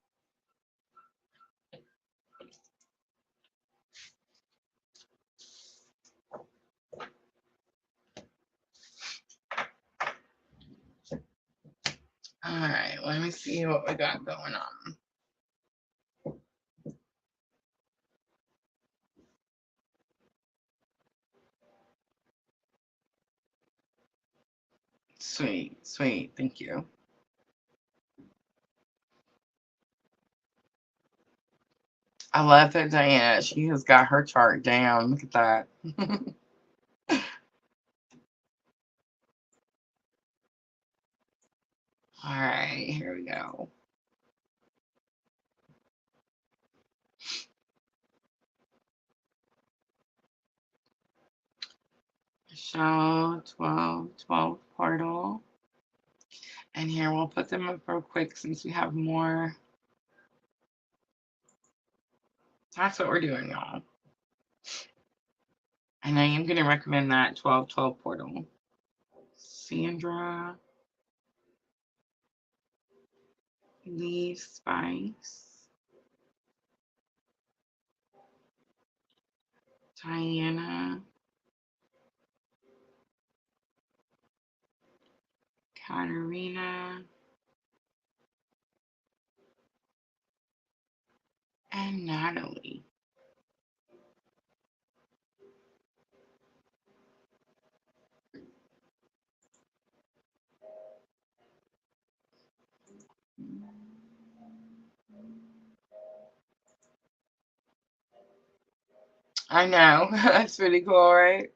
All right, let me see what we got going on. Sweet, sweet. Thank you. I love that Diana. She has got her chart down. Look at that. All right, here we go. Show 12 portal. And here we'll put them up real quick since we have more. That's what we're doing, y'all. And I am going to recommend that 12 portal. Sandra, Lee Spice, Diana, Katarina, and Natalie. I know. That's pretty cool, right?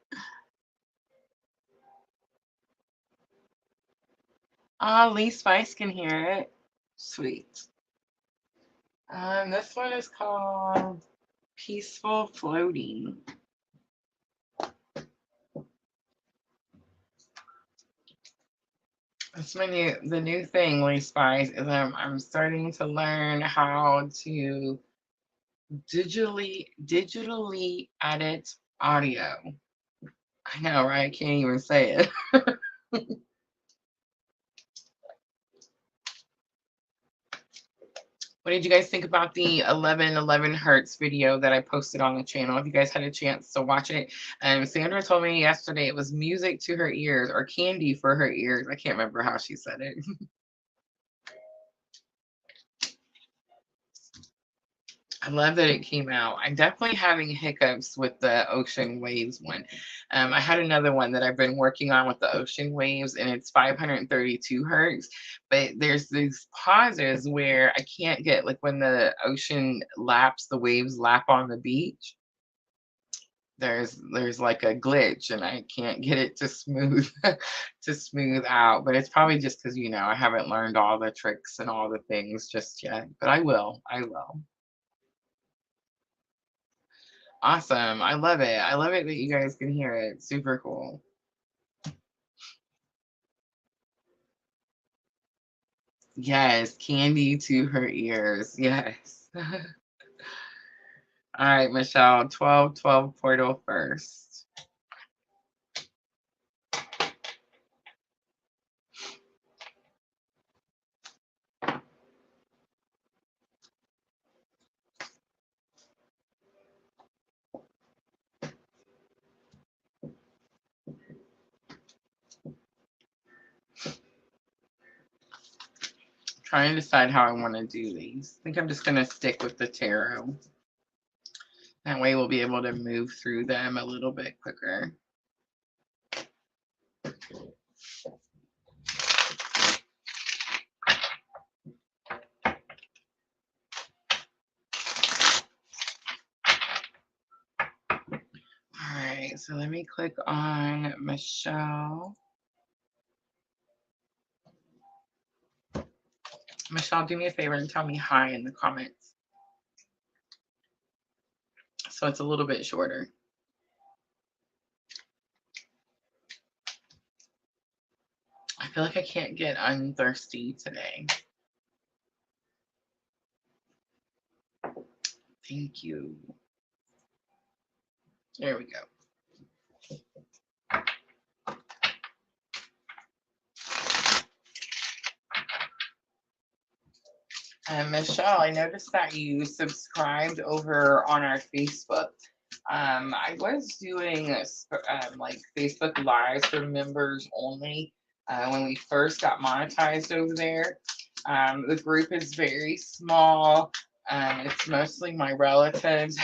Ah, Lee Spice can hear it. Sweet. This one is called Peaceful Floating. That's the new thing, Lee Spice, is I'm starting to learn how to digitally edit audio. I know, right? I can't even say it. What did you guys think about the 1111 hertz video that I posted on the channel? If you guys had a chance to watch it. Sandra told me yesterday it was music to her ears or candy for her ears. I can't remember how she said it. I love that it came out. I'm definitely having hiccups with the ocean waves one. I had another one that I've been working on with the ocean waves, and it's 532 hertz. But there's these pauses where I can't get, like when the ocean laps, the waves lap on the beach. There's like a glitch, and I can't get it to smooth to smooth out. But it's probably just because I haven't learned all the tricks and all the things just yet. But I will. I will. Awesome. I love it. I love it that you guys can hear it. Super cool. Yes, candy to her ears. Yes. All right, Michelle, 1212 portal first. Trying to decide how I want to do these. I think I'm just going to stick with the tarot. That way we'll be able to move through them a little bit quicker. All right, so let me click on Michelle. Michelle, do me a favor and tell me hi in the comments. So it's a little bit shorter. I feel like I can't get unthirsty today. Thank you. There we go. Michelle, I noticed that you subscribed over on our Facebook. I was doing like Facebook Lives for members only when we first got monetized over there. The group is very small. It's mostly my relatives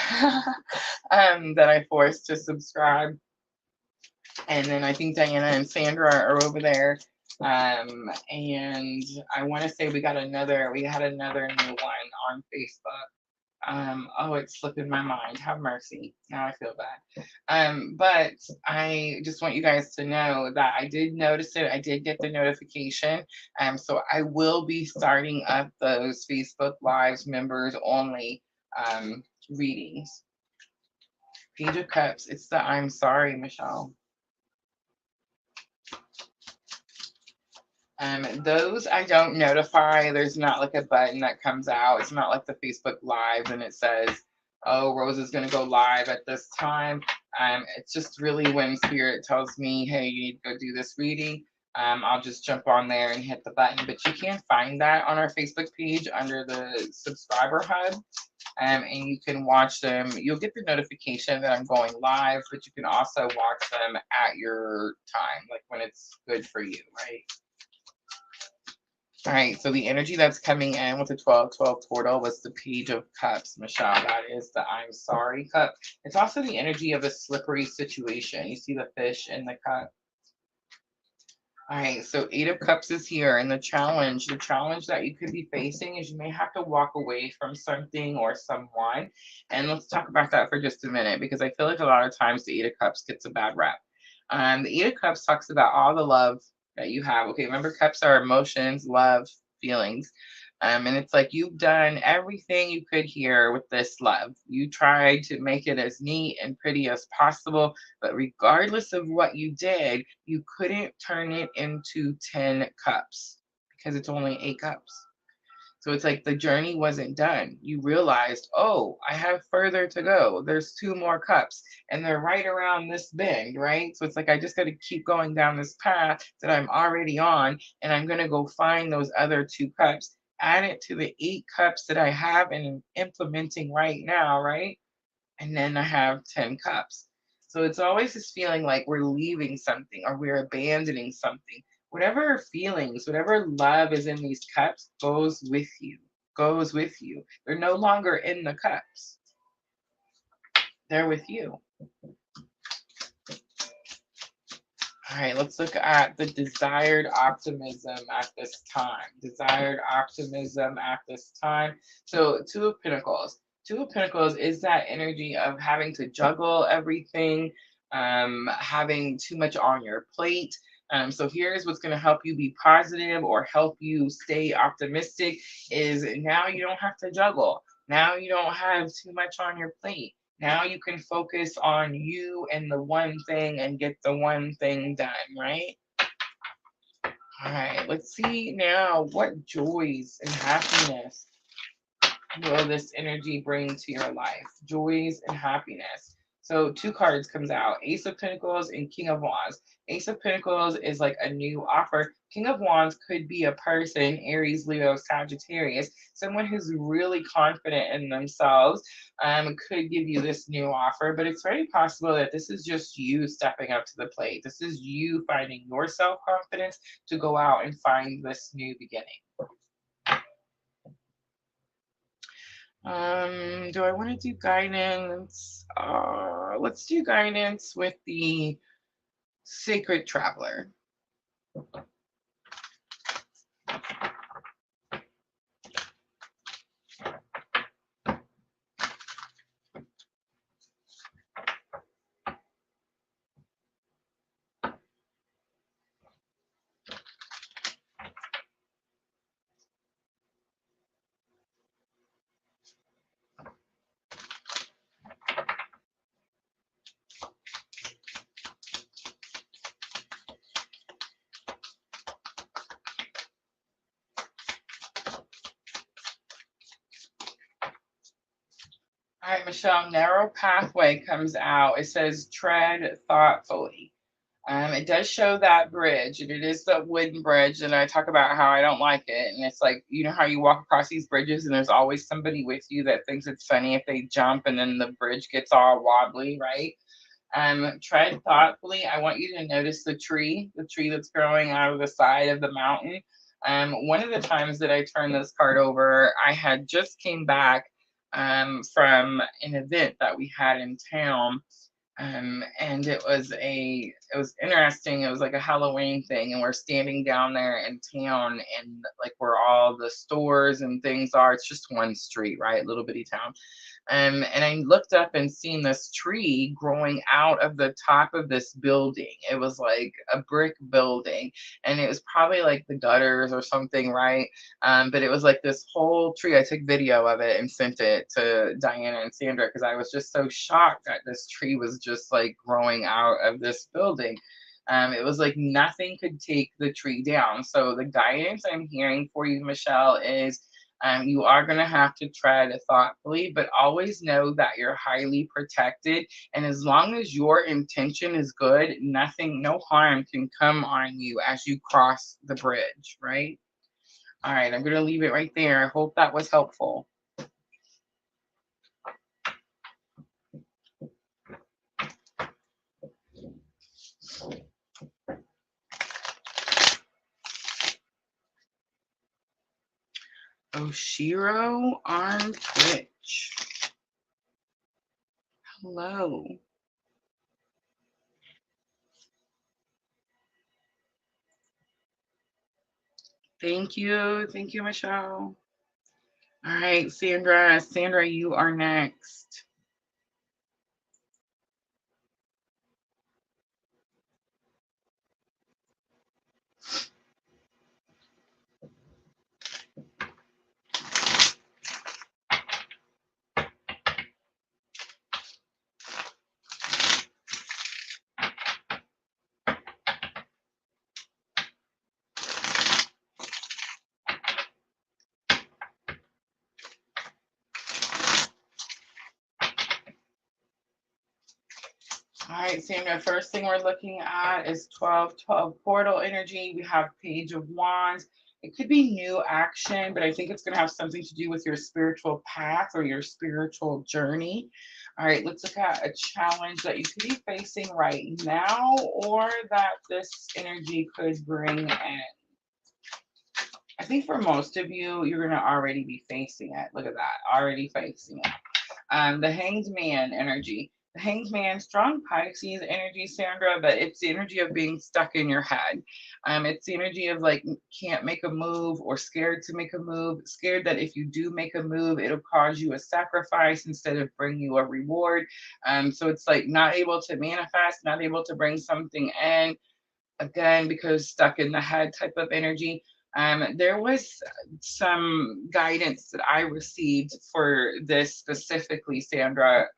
that I forced to subscribe. And then I think Diana and Sandra are over there. And I want to say we had another new one on Facebook. Oh, it's slipping my mind. Have mercy. Now I feel bad. But I just want you guys to know that I did notice it. I did get the notification. So I will be starting up those Facebook Lives members only readings. Page of Cups. It's the I'm sorry, Michelle. Those I don't notify. There's not like a button that comes out. It's not like the Facebook Live and it says, oh, Rosa's going to go live at this time. It's just really when Spirit tells me, hey, you need to go do this reading. I'll just jump on there and hit the button. But you can find that on our Facebook page under the subscriber hub. And you can watch them. You'll get the notification that I'm going live, but you can also watch them at your time, like when it's good for you, right? All right, so the energy that's coming in with the 1212 portal was the Page of Cups, Michelle. That is the I'm sorry cup. It's also the energy of a slippery situation. You see the fish in the cup. All right, so Eight of Cups is here, and the challenge that you could be facing is you may have to walk away from something or someone. And let's talk about that for just a minute, because I feel like a lot of times the Eight of Cups gets a bad rep. The Eight of Cups talks about all the love that you have. Okay, remember, cups are emotions, love, feelings. And it's like you've done everything you could here with this love. You tried to make it as neat and pretty as possible, but regardless of what you did, you couldn't turn it into 10 cups because it's only 8 cups. So it's like the journey wasn't done. You realized, oh, I have further to go. There's 2 more cups and they're right around this bend, right? So it's like I just got to keep going down this path that I'm already on, and I'm going to go find those other 2 cups, add it to the 8 cups that I have and am implementing right now, right? And then I have 10 cups. So it's always this feeling like we're leaving something or we're abandoning something. Whatever feelings, whatever love is in these cups goes with you, goes with you. They're no longer in the cups, they're with you. All right, let's look at the desired optimism at this time. Desired optimism at this time. So, Two of Pentacles. Two of Pentacles is that energy of having to juggle everything, having too much on your plate. So here's what's going to help you be positive or help you stay optimistic is now you don't have to juggle. Now you don't have too much on your plate. Now you can focus on you and the one thing and get the one thing done, right? All All right, let's see now what joys and happiness will this energy bring to your life? Joys and happiness. So two cards comes out, Ace of Pentacles and King of Wands. Ace of Pentacles is like a new offer. King of Wands could be a person, Aries, Leo, Sagittarius, someone who's really confident in themselves, could give you this new offer, but it's very possible that this is just you stepping up to the plate. This is you finding your self-confidence to go out and find this new beginning. Do I want to do guidance? Let's do guidance with the Sacred Traveler. All right, Michelle, narrow pathway comes out. It says tread thoughtfully. It does show that bridge, and it is the wooden bridge, and I talk about how I don't like it. And it's like, you know how you walk across these bridges and there's always somebody with you that thinks it's funny if they jump and then the bridge gets all wobbly, right? Tread thoughtfully. I want you to notice the tree that's growing out of the side of the mountain. One of the times that I turned this card over, I had just came back from an event that we had in town, and it was interesting. It was like a Halloween thing, and we're standing down there in town, and like where all the stores and things are. It's just one street, right? Little bitty town. And I looked up and seen this tree growing out of the top of this building. It was like a brick building, and it was probably like the gutters or something, right? But it was like this whole tree. I took video of it and sent it to Diana and Sandra because I was just so shocked that this tree was just like growing out of this building. It was like nothing could take the tree down. So the guidance I'm hearing for you, Michelle, is you are going to have to tread thoughtfully, but always know that you're highly protected. And as long as your intention is good, nothing, no harm can come on you as you cross the bridge, right? All right, I'm going to leave it right there. I hope that was helpful. Oshiro on Twitch. Hello. Thank you. Thank you, Michelle. All right, Sandra. Sandra, you are next. All right, Sandra, first thing we're looking at is 1212 portal energy. We have Page of Wands. It could be new action, but I think it's going to have something to do with your spiritual path or your spiritual journey. All right, let's look at a challenge that you could be facing right now or that this energy could bring in. I think for most of you, you're going to already be facing it. Look at that, already facing it. The Hanged Man energy. The Hanged Man, strong Pisces energy, Sandra, but it's the energy of being stuck in your head. It's the energy of like can't make a move or scared to make a move, scared that if you do make a move, it'll cause you a sacrifice instead of bring you a reward. So it's like not able to manifest, not able to bring something in, again, because stuck in the head type of energy. There was some guidance that I received for this specifically, Sandra,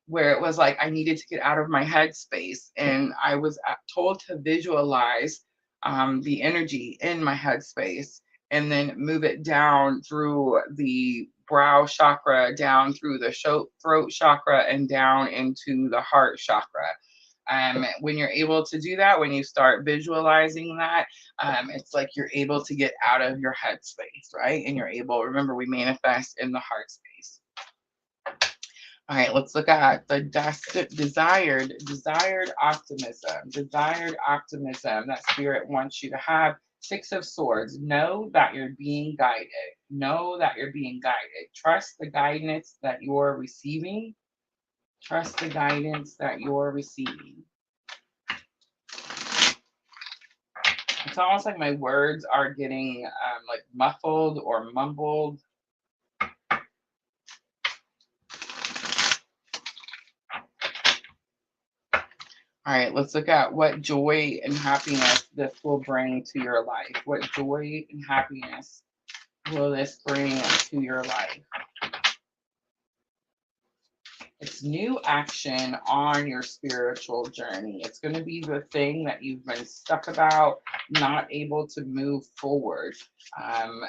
where it was like I needed to get out of my headspace, and I was told to visualize the energy in my headspace, and then move it down through the brow chakra, down through the throat chakra, and down into the heart chakra. When you're able to do that, when you start visualizing that, it's like you're able to get out of your headspace, right? And you're able, remember, we manifest in the heart space. All right, let's look at the desired optimism that spirit wants you to have. Six of Swords. Know that you're being guided. Know that you're being guided. Trust the guidance that you're receiving. Trust the guidance that you're receiving. It's almost like my words are getting like muffled or mumbled. All right, let's look at what joy and happiness this will bring to your life. What joy and happiness will this bring to your life? It's new action on your spiritual journey. It's going to be the thing that you've been stuck about, not able to move forward.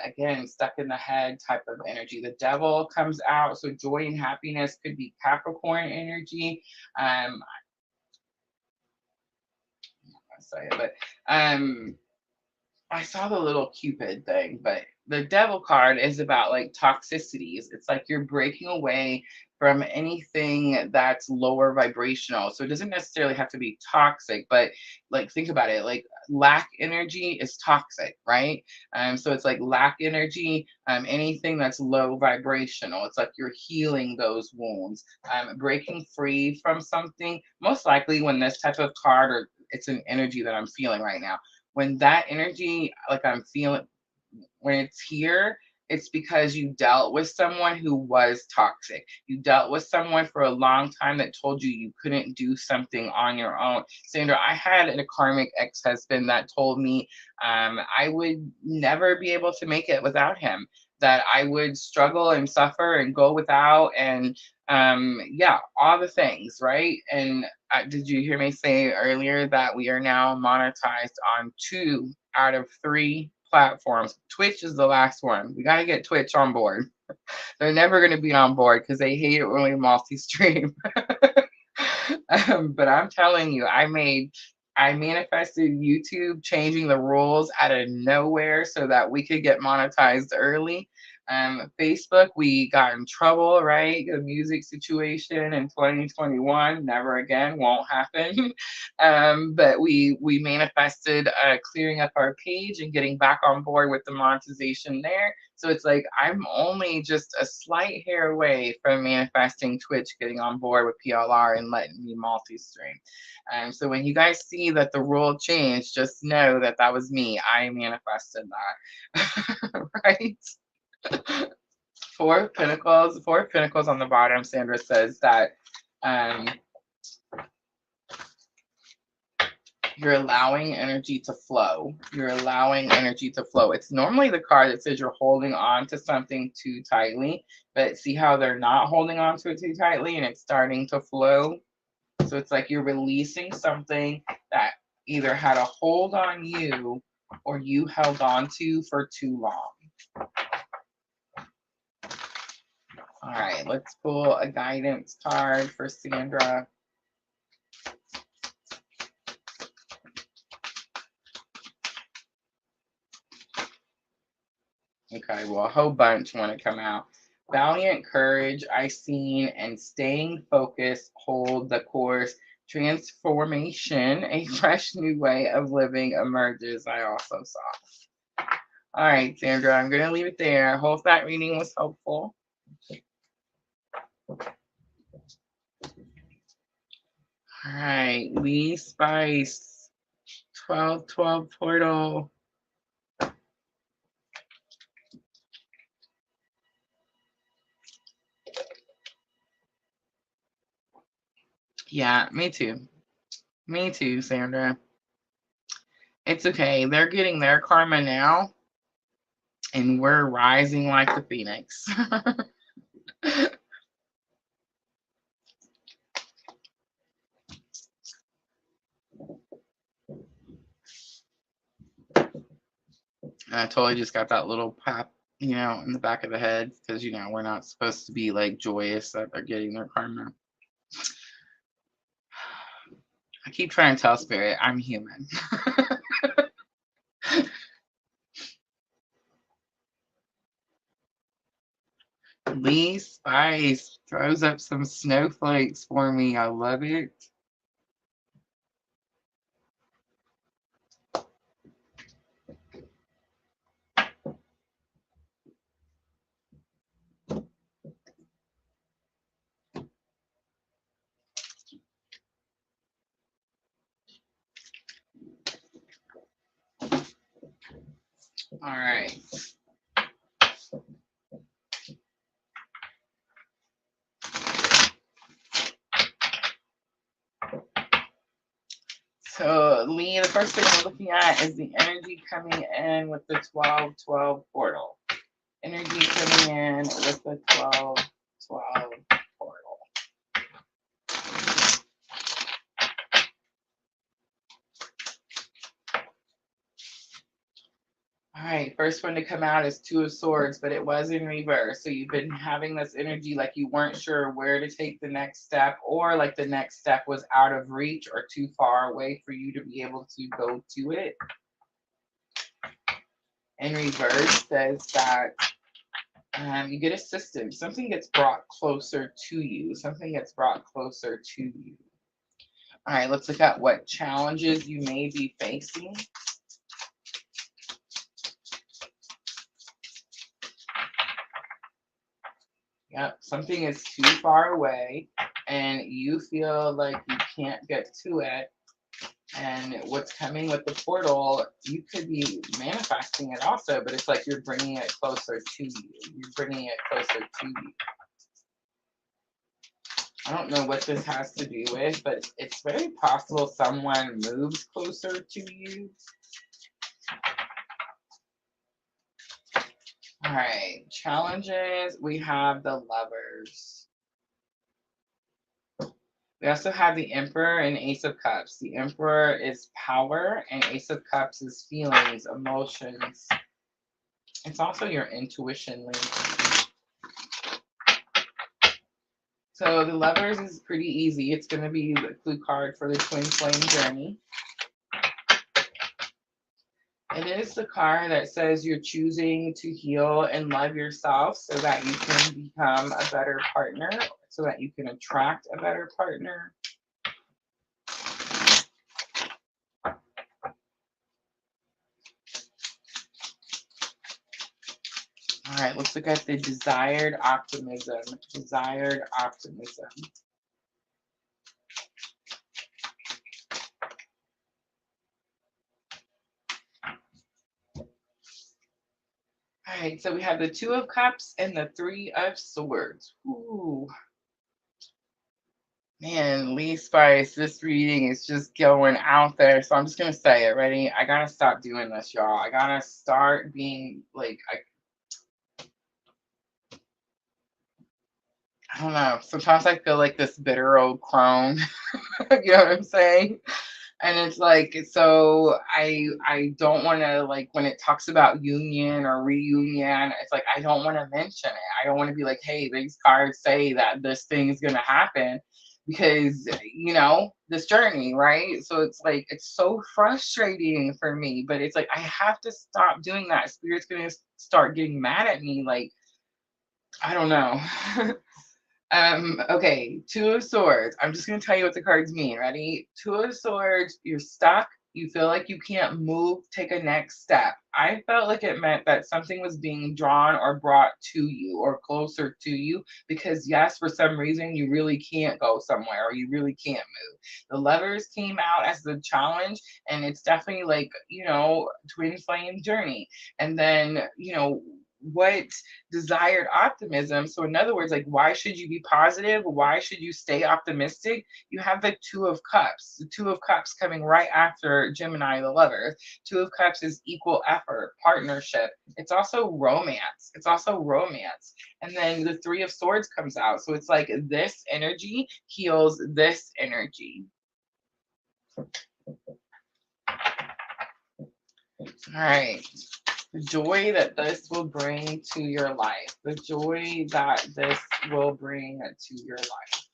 Again, stuck in the head type of energy. The devil comes out, so joy and happiness could be Capricorn energy. Say it, but I saw the little Cupid thing, but the devil card is about like toxicities. It's like you're breaking away from anything that's lower vibrational. So it doesn't necessarily have to be toxic, but like think about it, like lack energy is toxic, right? So it's like lack energy, anything that's low vibrational. It's like you're healing those wounds, breaking free from something. Most likely when this type of card, or it's an energy that I'm feeling right now, when that energy, like I'm feeling, when it's here, it's because you dealt with someone who was toxic. You dealt with someone for a long time that told you you couldn't do something on your own. Sandra, I had a karmic ex-husband that told me I would never be able to make it without him, that I would struggle and suffer and go without, and yeah, all the things, right? And did you hear me say earlier that we are now monetized on 2 out of 3 platforms? Twitch is the last one. We got to get Twitch on board. They're never going to be on board because they hate it when we multi-stream. But I'm telling you, I manifested YouTube changing the rules out of nowhere so that we could get monetized early. Facebook, we got in trouble, right? The music situation in 2021, never again, won't happen. But we manifested clearing up our page and getting back on board with the monetization there. So it's like I'm only just a slight hair away from manifesting Twitch getting on board with PLR and letting me multi-stream. So when you guys see that the rule changed, just know that that was me. I manifested that, right? 4 of Pentacles on the bottom. Sandra says that you're allowing energy to flow. You're allowing energy to flow. It's normally the card that says you're holding on to something too tightly, but see how they're not holding on to it too tightly and it's starting to flow. So it's like you're releasing something that either had a hold on you or you held on to for too long. All right, let's pull a guidance card for Sandra. Okay, well, a whole bunch want to come out. Valiant courage, I seen, and staying focused, hold the course. Transformation, a fresh new way of living emerges, I also saw. All right, Sandra, I'm going to leave it there. I hope that reading was helpful. All right, Lee Spice, 1212 portal. Yeah, me too. Me too, Sandra. It's okay. They're getting their karma now, and we're rising like the phoenix. And I totally just got that little pap, in the back of the head because, we're not supposed to be like joyous that they're getting their karma. I keep trying to tell Spirit, I'm human. Lee Spice throws up some snowflakes for me. I love it. All right. So, Lee, the first thing I'm looking at is the energy coming in with the 12-12 portal. Energy coming in with the 12-12 portal. All right, first one to come out is Two of Swords, but it was in reverse. So you've been having this energy like you weren't sure where to take the next step, or like the next step was out of reach or too far away for you to be able to go to it. In reverse says that you get assistance. Something gets brought closer to you. Something gets brought closer to you. All right, let's look at what challenges you may be facing. Yep, something is too far away and you feel like you can't get to it. And what's coming with the portal, you could be manifesting it also, but it's like you're bringing it closer to you. You're bringing it closer to you. I don't know what this has to do with, but it's very possible someone moves closer to you. All right, challenges. We have the Lovers. We also have the Emperor and Ace of Cups. The Emperor is power and Ace of Cups is feelings, emotions. It's also your intuition link. So the Lovers is pretty easy. It's going to be the clue card for the twin flame journey. It is the card that says you're choosing to heal and love yourself so that you can become a better partner, so that you can attract a better partner. All right, let's look at the desired optimism. Desired optimism. All right, so we have the Two of Cups and the Three of Swords. Ooh. Man, Lee Spice, this reading is just going out there. So I'm just going to say it. Ready? I got to stop doing this, y'all. I got to start being like, I don't know. Sometimes I feel like this bitter old crone. You know what I'm saying? And it's like, so I don't want to, like, when it talks about union or reunion, it's like I don't want to mention it. I don't want to be like, hey, these cards say that this thing is going to happen because, this journey, right? So it's like, it's so frustrating for me, but it's like I have to stop doing that. Spirit's going to start getting mad at me, like, I don't know. Okay, Two of Swords. I'm just gonna tell you what the cards mean. Ready? Two of Swords, you're stuck. You feel like you can't move, take a next step. I felt like it meant that something was being drawn or brought to you or closer to you because, yes, for some reason, you really can't go somewhere or you really can't move. The Lovers came out as the challenge, and it's definitely like, twin flame journey. And then, what desired optimism. So in other words, like, why should you be positive? Why should you stay optimistic? You have the Two of Cups. The Two of Cups coming right after Gemini, the Lovers. Two of Cups is equal effort, partnership. It's also romance. It's also romance. And then the Three of Swords comes out. So it's like this energy heals this energy. All right. The joy that this will bring to your life. The joy that this will bring to your life.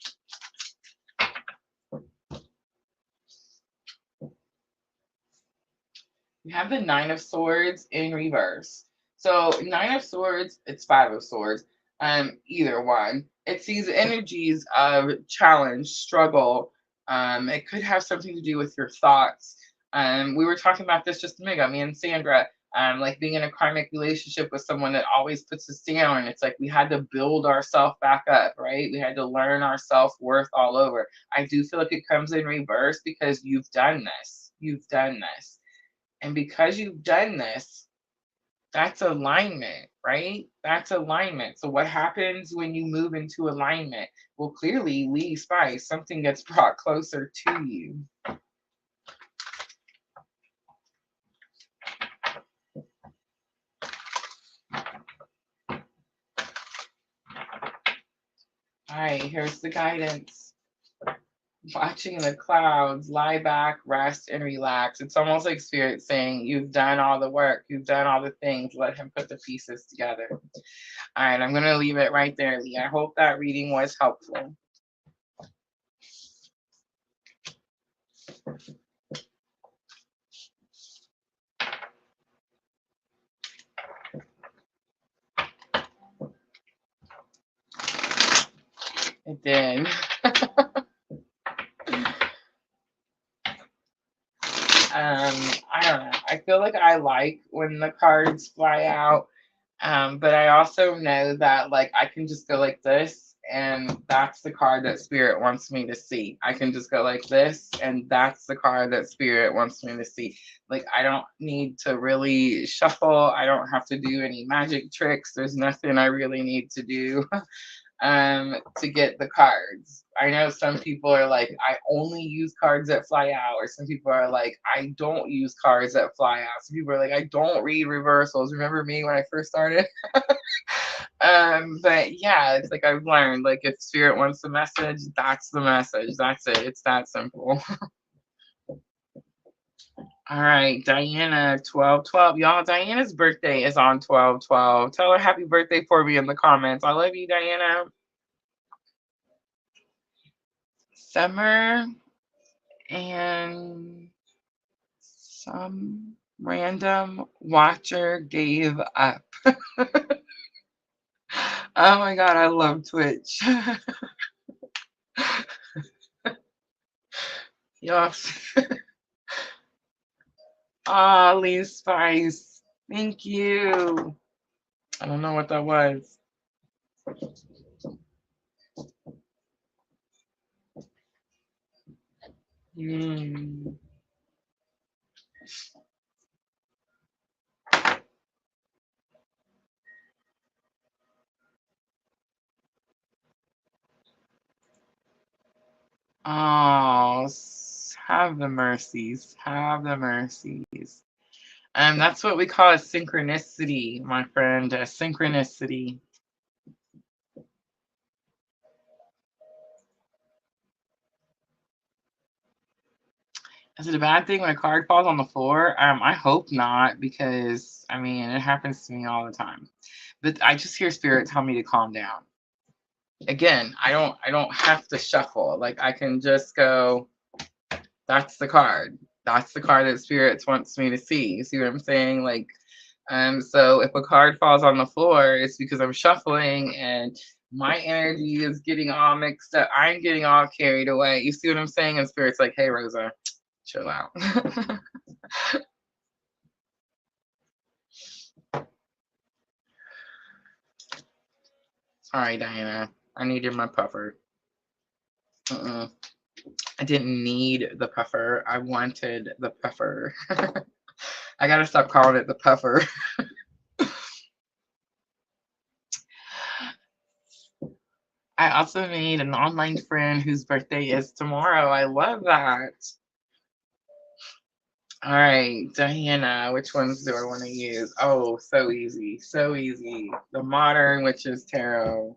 You have the Nine of Swords in reverse. So Nine of Swords, it's Five of Swords. Either one. It sees energies of challenge, struggle. It could have something to do with your thoughts. We were talking about this just a minute ago, me and Sandra. Like being in a karmic relationship with someone that always puts us down. It's like we had to build ourselves back up, right? We had to learn our self-worth all over. I do feel like it comes in reverse because you've done this. You've done this. And because you've done this, that's alignment, right? That's alignment. So what happens when you move into alignment? Well, clearly, Lee Spice, something gets brought closer to you. All right, here's the guidance. Watching the clouds, lie back, rest, and relax. It's almost like Spirit saying, you've done all the work, you've done all the things, let him put the pieces together. All right, I'm going to leave it right there, Lee. I hope that reading was helpful. It did. I don't know. I feel like I like when the cards fly out. But I also know that like I can just go like this, and that's the card that Spirit wants me to see. I can just go like this, and that's the card that Spirit wants me to see. Like I don't need to really shuffle. I don't have to do any magic tricks. There's nothing I really need to do. To get the cards. I know some people are like, I only use cards that fly out, or some people are like, I don't use cards that fly out. Some people are like, I don't read reversals. Remember me when I first started? But yeah, it's like I've learned, like if Spirit wants the message, that's the message. That's it. It's that simple. All right, Diana, 12/12. Y'all, Diana's birthday is on 12/12. Tell her happy birthday for me in the comments. I love you, Diana. Summer and some random watcher gave up. Oh my God, I love Twitch. Yes. Ah, Lee Spice. Thank you. I don't know what that was. Mm. Oh, have the mercies. Have the mercies. That's what we call a synchronicity, my friend. A synchronicity. Is it a bad thing when a card falls on the floor? I hope not, because I mean it happens to me all the time. But I just hear Spirit tell me to calm down. Again, I don't have to shuffle. Like I can just go, that's the card. That's the card that Spirit wants me to see. You see what I'm saying? Like, so if a card falls on the floor, it's because I'm shuffling and my energy is getting all mixed up. I'm getting all carried away. You see what I'm saying? And Spirit's like, hey Rosa, chill out. Sorry, Diana. I needed my puffer. I didn't need the puffer. I wanted the puffer. I gotta stop calling it the puffer. I also made an online friend whose birthday is tomorrow. I love that. All right, Diana, which ones do I want to use? Oh, so easy. So easy. The Modern Witches Tarot.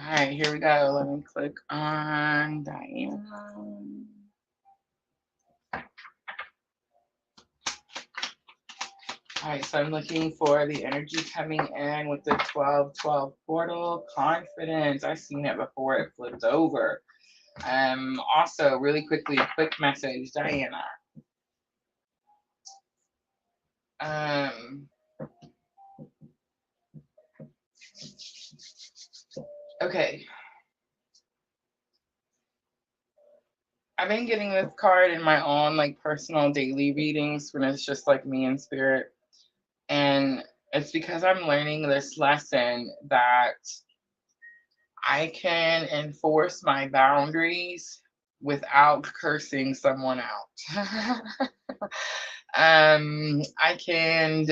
All right, here we go. Let me click on Diana. All right, so I'm looking for the energy coming in with the 12-12 portal. Confidence. I've seen it before. It flipped over. Also, really quickly, a quick message, Diana. Okay. I've been getting this card in my own like personal daily readings when it's just like me and spirit. And it's because I'm learning this lesson that I can enforce my boundaries without cursing someone out. I can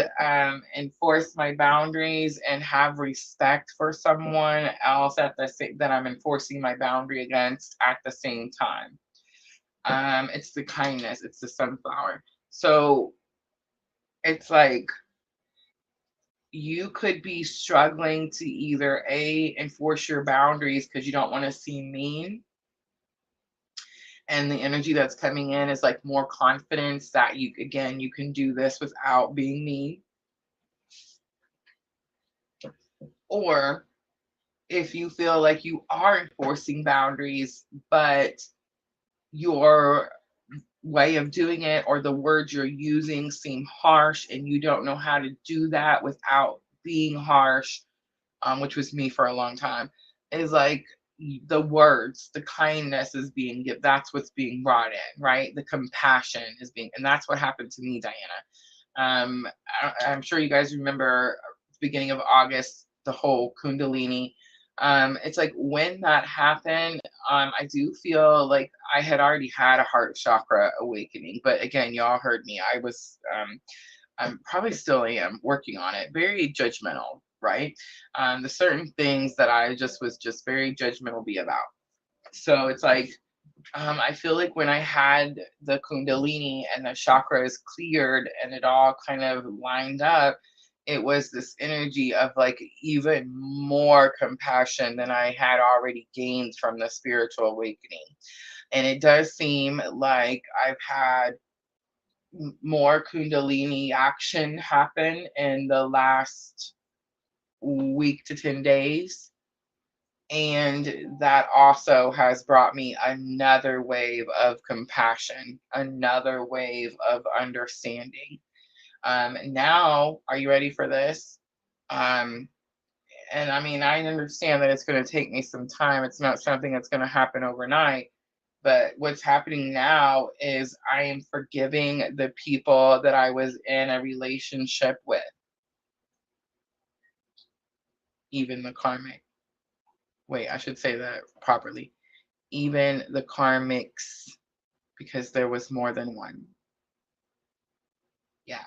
enforce my boundaries and have respect for someone else at the same that I'm enforcing my boundary against at the same time. It's the kindness, it's the sunflower. So it's like you could be struggling to either A, enforce your boundaries because you don't want to seem mean. And the energy that's coming in is like more confidence that you, again, you can do this without being mean. Or if you feel like you are enforcing boundaries, but your way of doing it or the words you're using seem harsh and you don't know how to do that without being harsh, which was me for a long time, is like the words, the kindness is being given. That's what's being brought in, right? The compassion is being, and that's what happened to me, Diana. I'm sure you guys remember beginning of August, the whole Kundalini. It's like when that happened, I do feel like I had already had a heart chakra awakening. But again, y'all heard me. I'm probably still am working on it. Very judgmental, right? The certain things that I just was just very judgmental be about. So it's like I feel like when I had the Kundalini and the chakras cleared and it all kind of lined up, it was this energy of like even more compassion than I had already gained from the spiritual awakening. And it does seem like I've had more Kundalini action happen in the last week to 10 days. And that also has brought me another wave of compassion, another wave of understanding. Now, are you ready for this? Um, and I mean, I understand that it's going to take me some time. It's not something that's going to happen overnight. But what's happening now is I am forgiving the people that I was in a relationship with, even the karmic. Wait, I should say that properly. Even the karmics, because there was more than one. Yeah.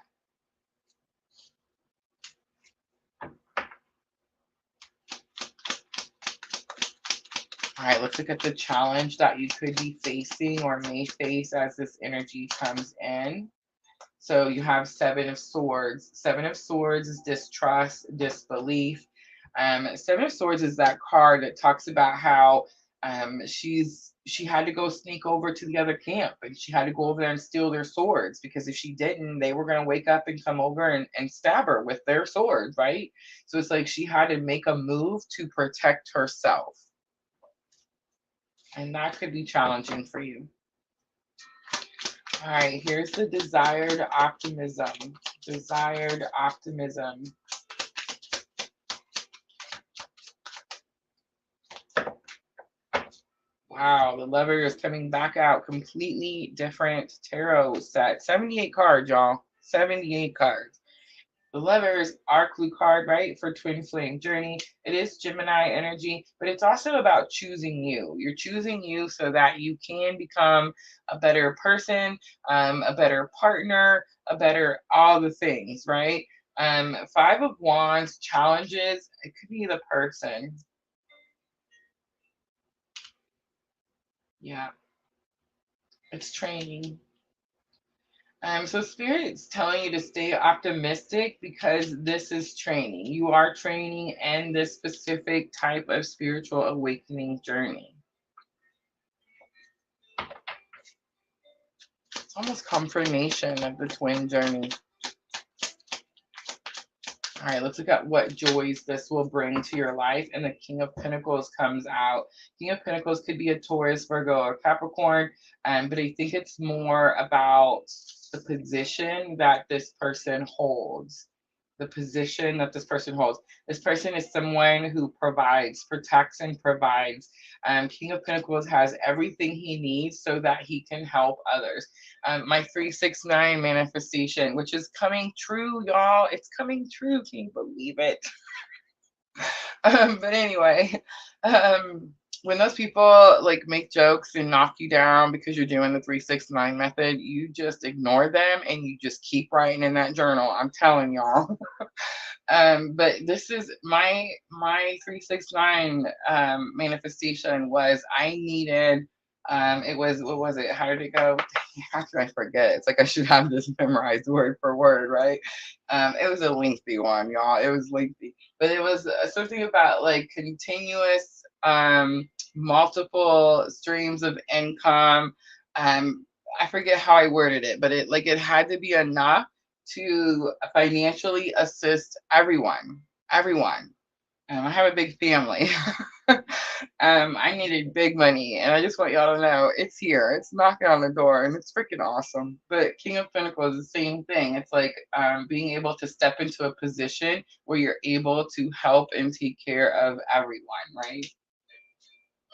All right, let's look at the challenge that you could be facing or may face as this energy comes in. So you have Seven of Swords. Seven of Swords is distrust, disbelief. Seven of Swords is that card that talks about how she had to go sneak over to the other camp and she had to go over there and steal their swords because if she didn't, they were going to wake up and come over and stab her with their swords, right? So it's like she had to make a move to protect herself. And that could be challenging for you. All right, here's the desired optimism. Desired optimism. Wow, the Lover is coming back out. Completely different tarot set. 78 cards, y'all. 78 cards. The Lovers are clue card, right, for Twin Flame Journey. It is Gemini energy, but it's also about choosing you. You're choosing you so that you can become a better person, a better partner, a better all the things, right? Five of Wands challenges. It could be the person. Yeah, it's training. So Spirit's telling you to stay optimistic because this is training. You are training in this specific type of spiritual awakening journey. It's almost confirmation of the twin journey. All right, let's look at what joys this will bring to your life. And the King of Pentacles comes out. King of Pentacles could be a Taurus, Virgo, or Capricorn, but I think it's more about the position that this person holds. The position that this person holds. This person is someone who provides, protects, and provides. King of Pentacles has everything he needs so that he can help others. My 369 manifestation, which is coming true, y'all. It's coming true. Can you believe it? But anyway, when those people like make jokes and knock you down because you're doing the 369 method, you just ignore them and you just keep writing in that journal. I'm telling y'all. But this is my 369 manifestation was I needed it was what was it? How did it go? How could I forget? It's like I should have this memorized word for word, right? It was a lengthy one, y'all. It was lengthy, but it was something about like continuous multiple streams of income. I forget how I worded it, but it had to be enough to financially assist everyone. Everyone. I have a big family. I needed big money, and I just want y'all to know it's here. It's knocking on the door, and it's freaking awesome. But King of Pentacles is the same thing. It's like being able to step into a position where you're able to help and take care of everyone, right?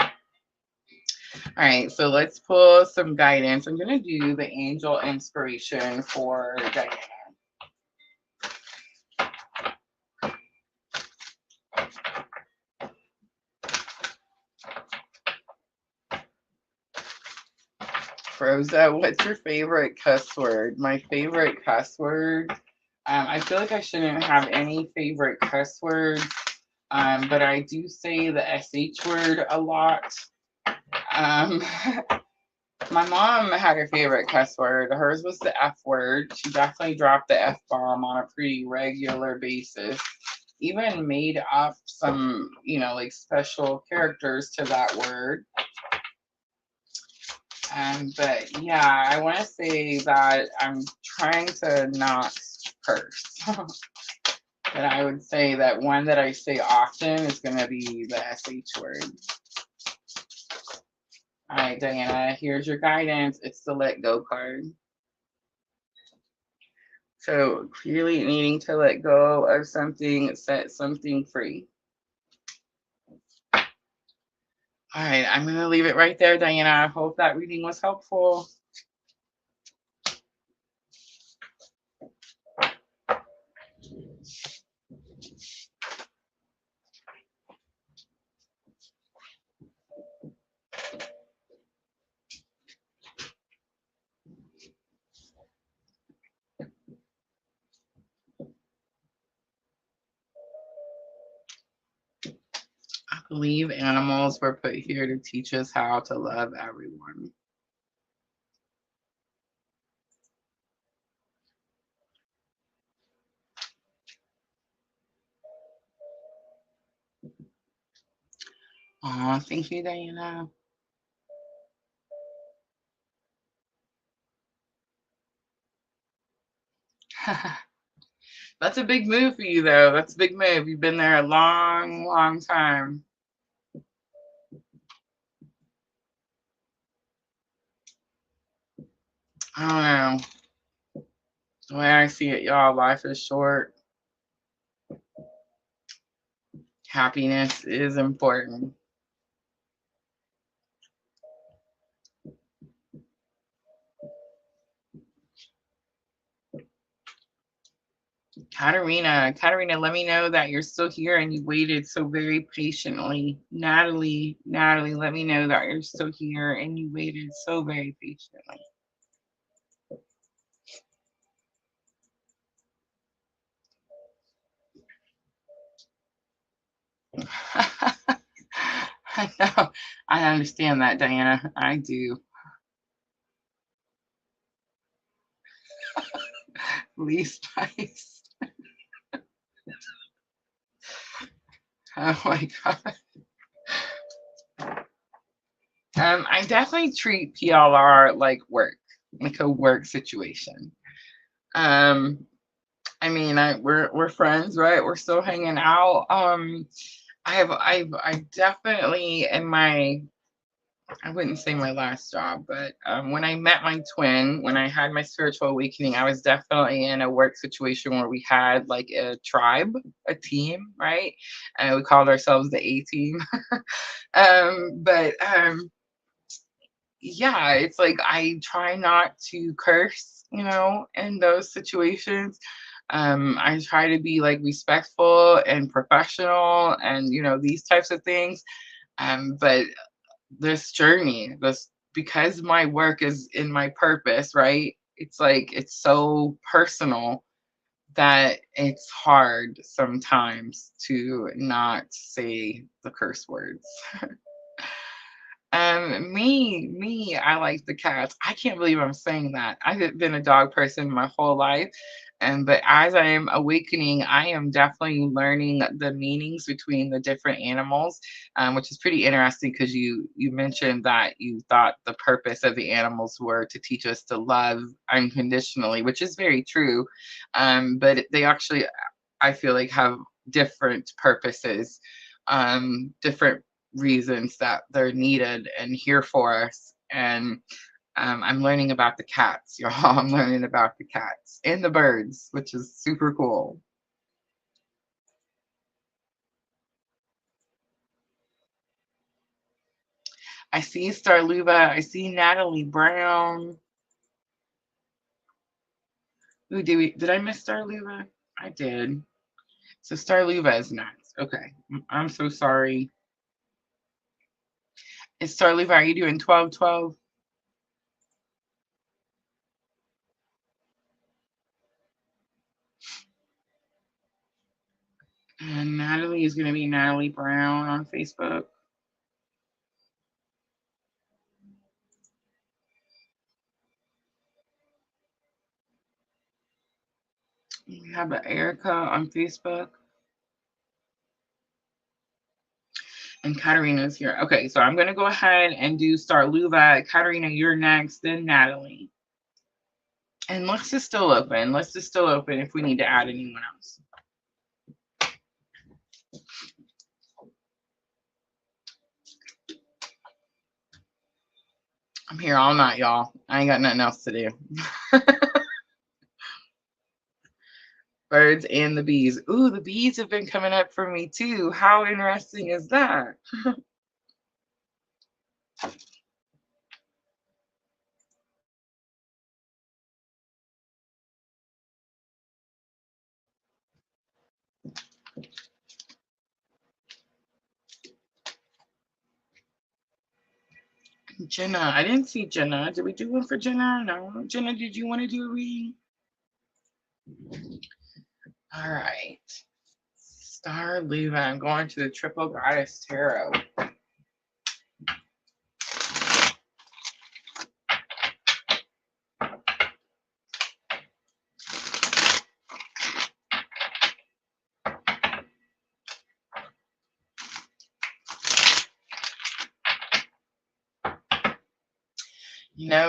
All right, so let's pull some guidance. I'm going to do the angel inspiration for Diana. Rosa, what's your favorite cuss word? My favorite cuss word. I feel like I shouldn't have any favorite cuss words, but I do say the SH word a lot. My mom had her favorite cuss word. Hers was the F word. She definitely dropped the F bomb on a pretty regular basis. Even made up some, like special characters to that word. But yeah, I want to say that I'm trying to not curse. But I would say that one that I say often is going to be the SH word. All right, Diana, here's your guidance. It's the let go card. So clearly needing to let go of something, set something free. All right, I'm going to leave it right there, Diana. I hope that reading was helpful. I believe animals were put here to teach us how to love everyone. Oh, thank you, Diana. That's a big move for you, though. That's a big move. You've been there a long, long time. I don't know. The way I see it, y'all, life is short. Happiness is important. Katerina, let me know that you're still here and you waited so very patiently. Natalie, let me know that you're still here and you waited so very patiently. I know. I understand that, Diana. I do. Lee Spice. Oh my God. I definitely treat PLR like work, like a work situation. Um, I mean, we're friends, right? We're still hanging out. I definitely in my I wouldn't say my last job, but when I met my twin, when I had my spiritual awakening, I was definitely in a work situation where we had like a tribe, a team, right? And we called ourselves the A team. But yeah, it's like I try not to curse, in those situations. I try to be like respectful and professional and, these types of things. But this journey, this because my work is in my purpose, right? It's like it's so personal that it's hard sometimes to not say the curse words. Me, I like the cats. I can't believe I'm saying that. I've been a dog person my whole life. And but as I am awakening, I am definitely learning the meanings between the different animals, which is pretty interesting because you mentioned that you thought the purpose of the animals were to teach us to love unconditionally, which is very true. But they actually, I feel like, have different purposes, different reasons that they're needed and here for us. And I'm learning about the cats, y'all. I'm learning about the cats and the birds, which is super cool. I see Starluva. I see Natalie Brown. Ooh, did I miss Starluva? I did. So Starluva is next. Okay. I'm so sorry. Is Starluva, are you doing 12-12? And Natalie is going to be Natalie Brown on Facebook. We have Erica on Facebook. And Katarina's here. Okay, so I'm gonna go ahead and do start Luva. Katarina, you're next, then Natalie. And list is still open. List is still open if we need to add anyone else. I'm here all night, y'all. I ain't got nothing else to do. Birds and the bees. Ooh, the bees have been coming up for me too. How interesting is that? Jenna, I didn't see Jenna. Did we do one for Jenna? No. Jenna, did you want to do a reading? All right. Star Luva. I'm going to the Triple Goddess Tarot.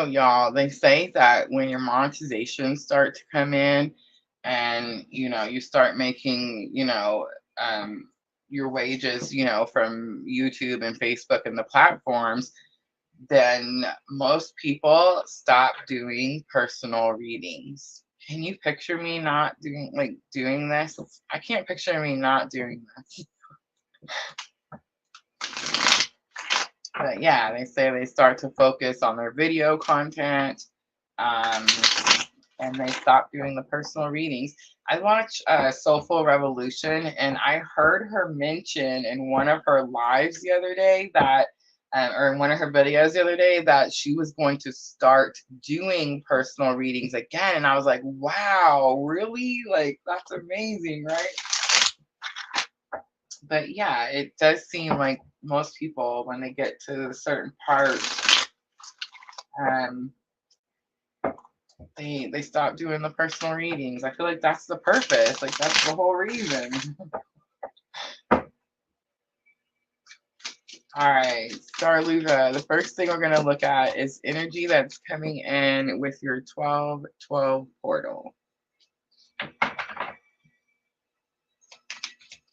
Y'all, they say that when your monetizations start to come in and, you start making, your wages, from YouTube and Facebook and the platforms, then most people stop doing personal readings. Can you picture me not doing this? I can't picture me not doing this. But yeah, they say they start to focus on their video content, um, and they stop doing the personal readings. I watched Soulful Revolution, and I heard her mention in one of her lives the other day that, or in one of her videos the other day, that she was going to start doing personal readings again. And I was like, wow, really? Like, that's amazing, right? But yeah, it does seem like most people, when they get to a certain part, um, They stopped doing the personal readings. I feel like that's the purpose. Like that's the whole reason. All right, Starluva, the first thing we're going to look at is energy that's coming in with your 12-12 portal.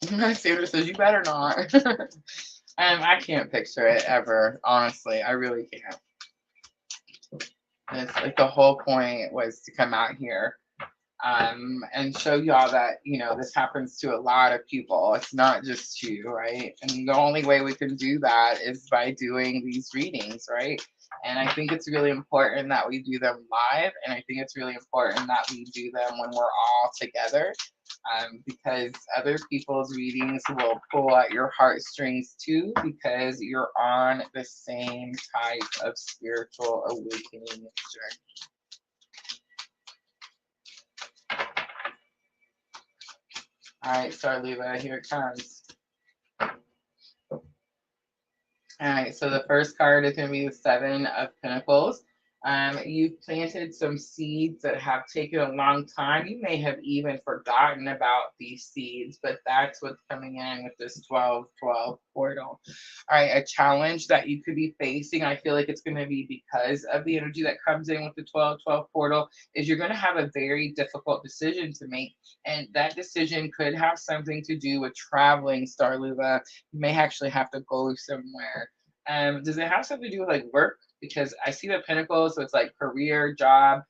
Sandra says, you better not. I can't picture it ever, honestly. I really can't. It's like the whole point was to come out here and show y'all that, you know, this happens to a lot of people. It's not just you, right? And the only way we can do that is by doing these readings, right? And I think it's really important that we do them live. And I think it's really important that we do them when we're all together, because other people's readings will pull at your heartstrings too, because you're on the same type of spiritual awakening journey. All right, Starluva, here it comes. All right, so the first card is going to be the Seven of Pentacles. You've planted some seeds that have taken a long time. You may have even forgotten about these seeds, but that's what's coming in with this 12-12 portal. All right, a challenge that you could be facing, I feel like it's going to be because of the energy that comes in with the 12-12 portal, is you're going to have a very difficult decision to make. And that decision could have something to do with traveling, Starluva. You may actually have to go somewhere. Does it have something to do with like work? Because I see the pentacles, so it's like career, job.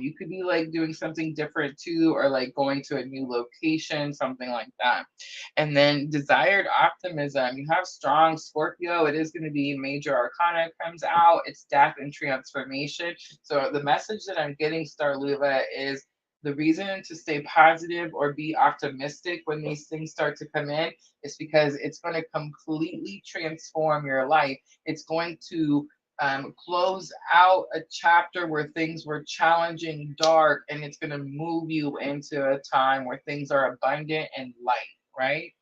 You could be like doing something different too, or like going to a new location, something like that. And then desired optimism. You have strong Scorpio. It is going to be major arcana comes out. It's death and transformation. So the message that I'm getting, Starluva, is the reason to stay positive or be optimistic when these things start to come in is because it's going to completely transform your life. It's going to close out a chapter where things were challenging, dark, and it's going to move you into a time where things are abundant and light, right?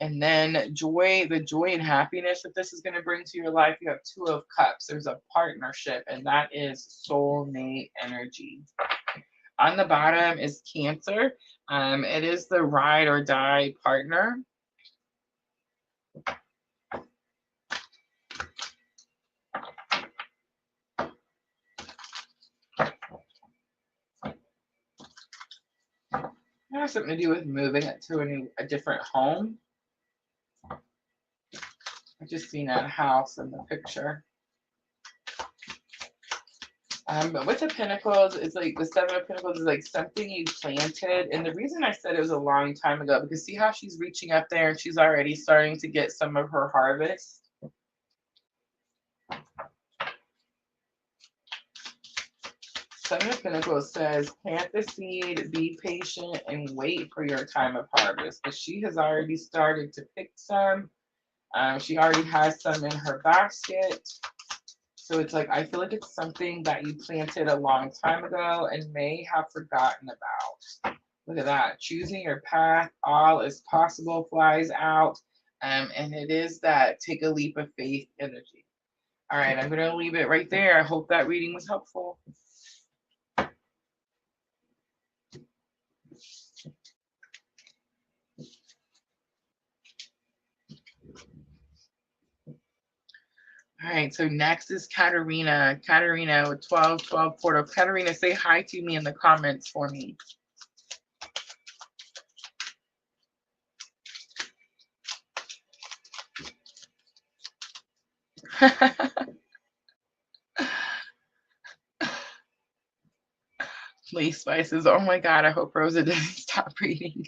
And then joy, the joy and happiness that this is going to bring to your life. You have Two of Cups. There's a partnership, and that is soulmate energy. On the bottom is Cancer. It is the ride or die partner. It has something to do with moving it to a different home. I just seen that house in the picture. But with the Pentacles, it's like the Seven of Pentacles is like something you planted. And the reason I said it was a long time ago, because see how she's reaching up there and she's already starting to get some of her harvest. Seven of Pentacles says, plant the seed, be patient, and wait for your time of harvest. But she has already started to pick some. She already has some in her basket. So it's like, I feel like it's something that you planted a long time ago and may have forgotten about. Look at that. Choosing your path, all is possible, flies out. And it is that take a leap of faith energy. All right, I'm going to leave it right there. I hope that reading was helpful. All right, so next is Katarina. Katarina with 12-12 portal. Katarina, say hi to me in the comments for me. Lee Spices. Oh my God, I hope Rosa doesn't stop reading.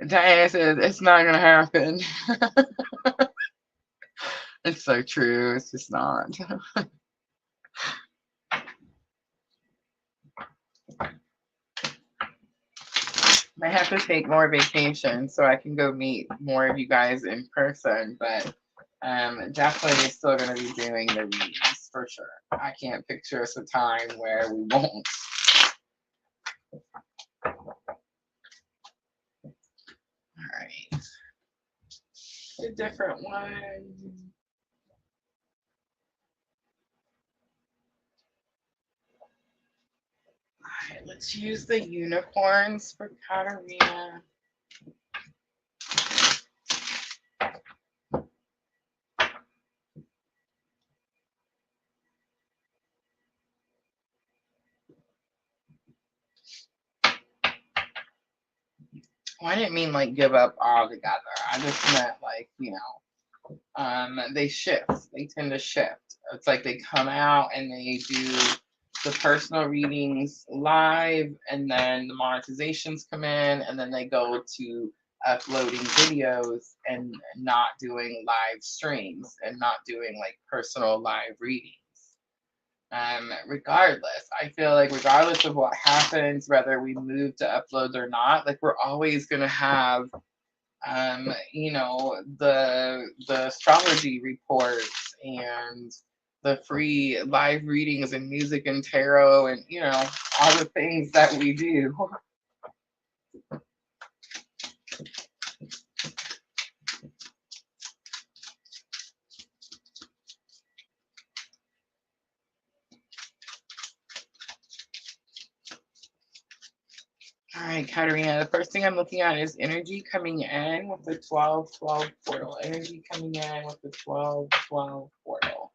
Diana says, it's not going to happen. It's so true. It's just not. I have to take more vacation so I can go meet more of you guys in person, but definitely still going to be doing the readings for sure. I can't picture us a time where we won't. All right. A different one. right, let's use the unicorns for Katarina. Well, I didn't mean like give up altogether. I just meant like, they shift. They tend to shift. It's like they come out and they do the personal readings live, and then the monetizations come in, and then they go to uploading videos and not doing live streams and not doing like personal live readings. Regardless, I feel like regardless of what happens, whether we move to uploads or not, like we're always gonna have the astrology reports and the free live readings and music and tarot and all the things that we do. All right, Katarina, the first thing I'm looking at is energy coming in with the 12-12 portal. Energy coming in with the 12-12 portal.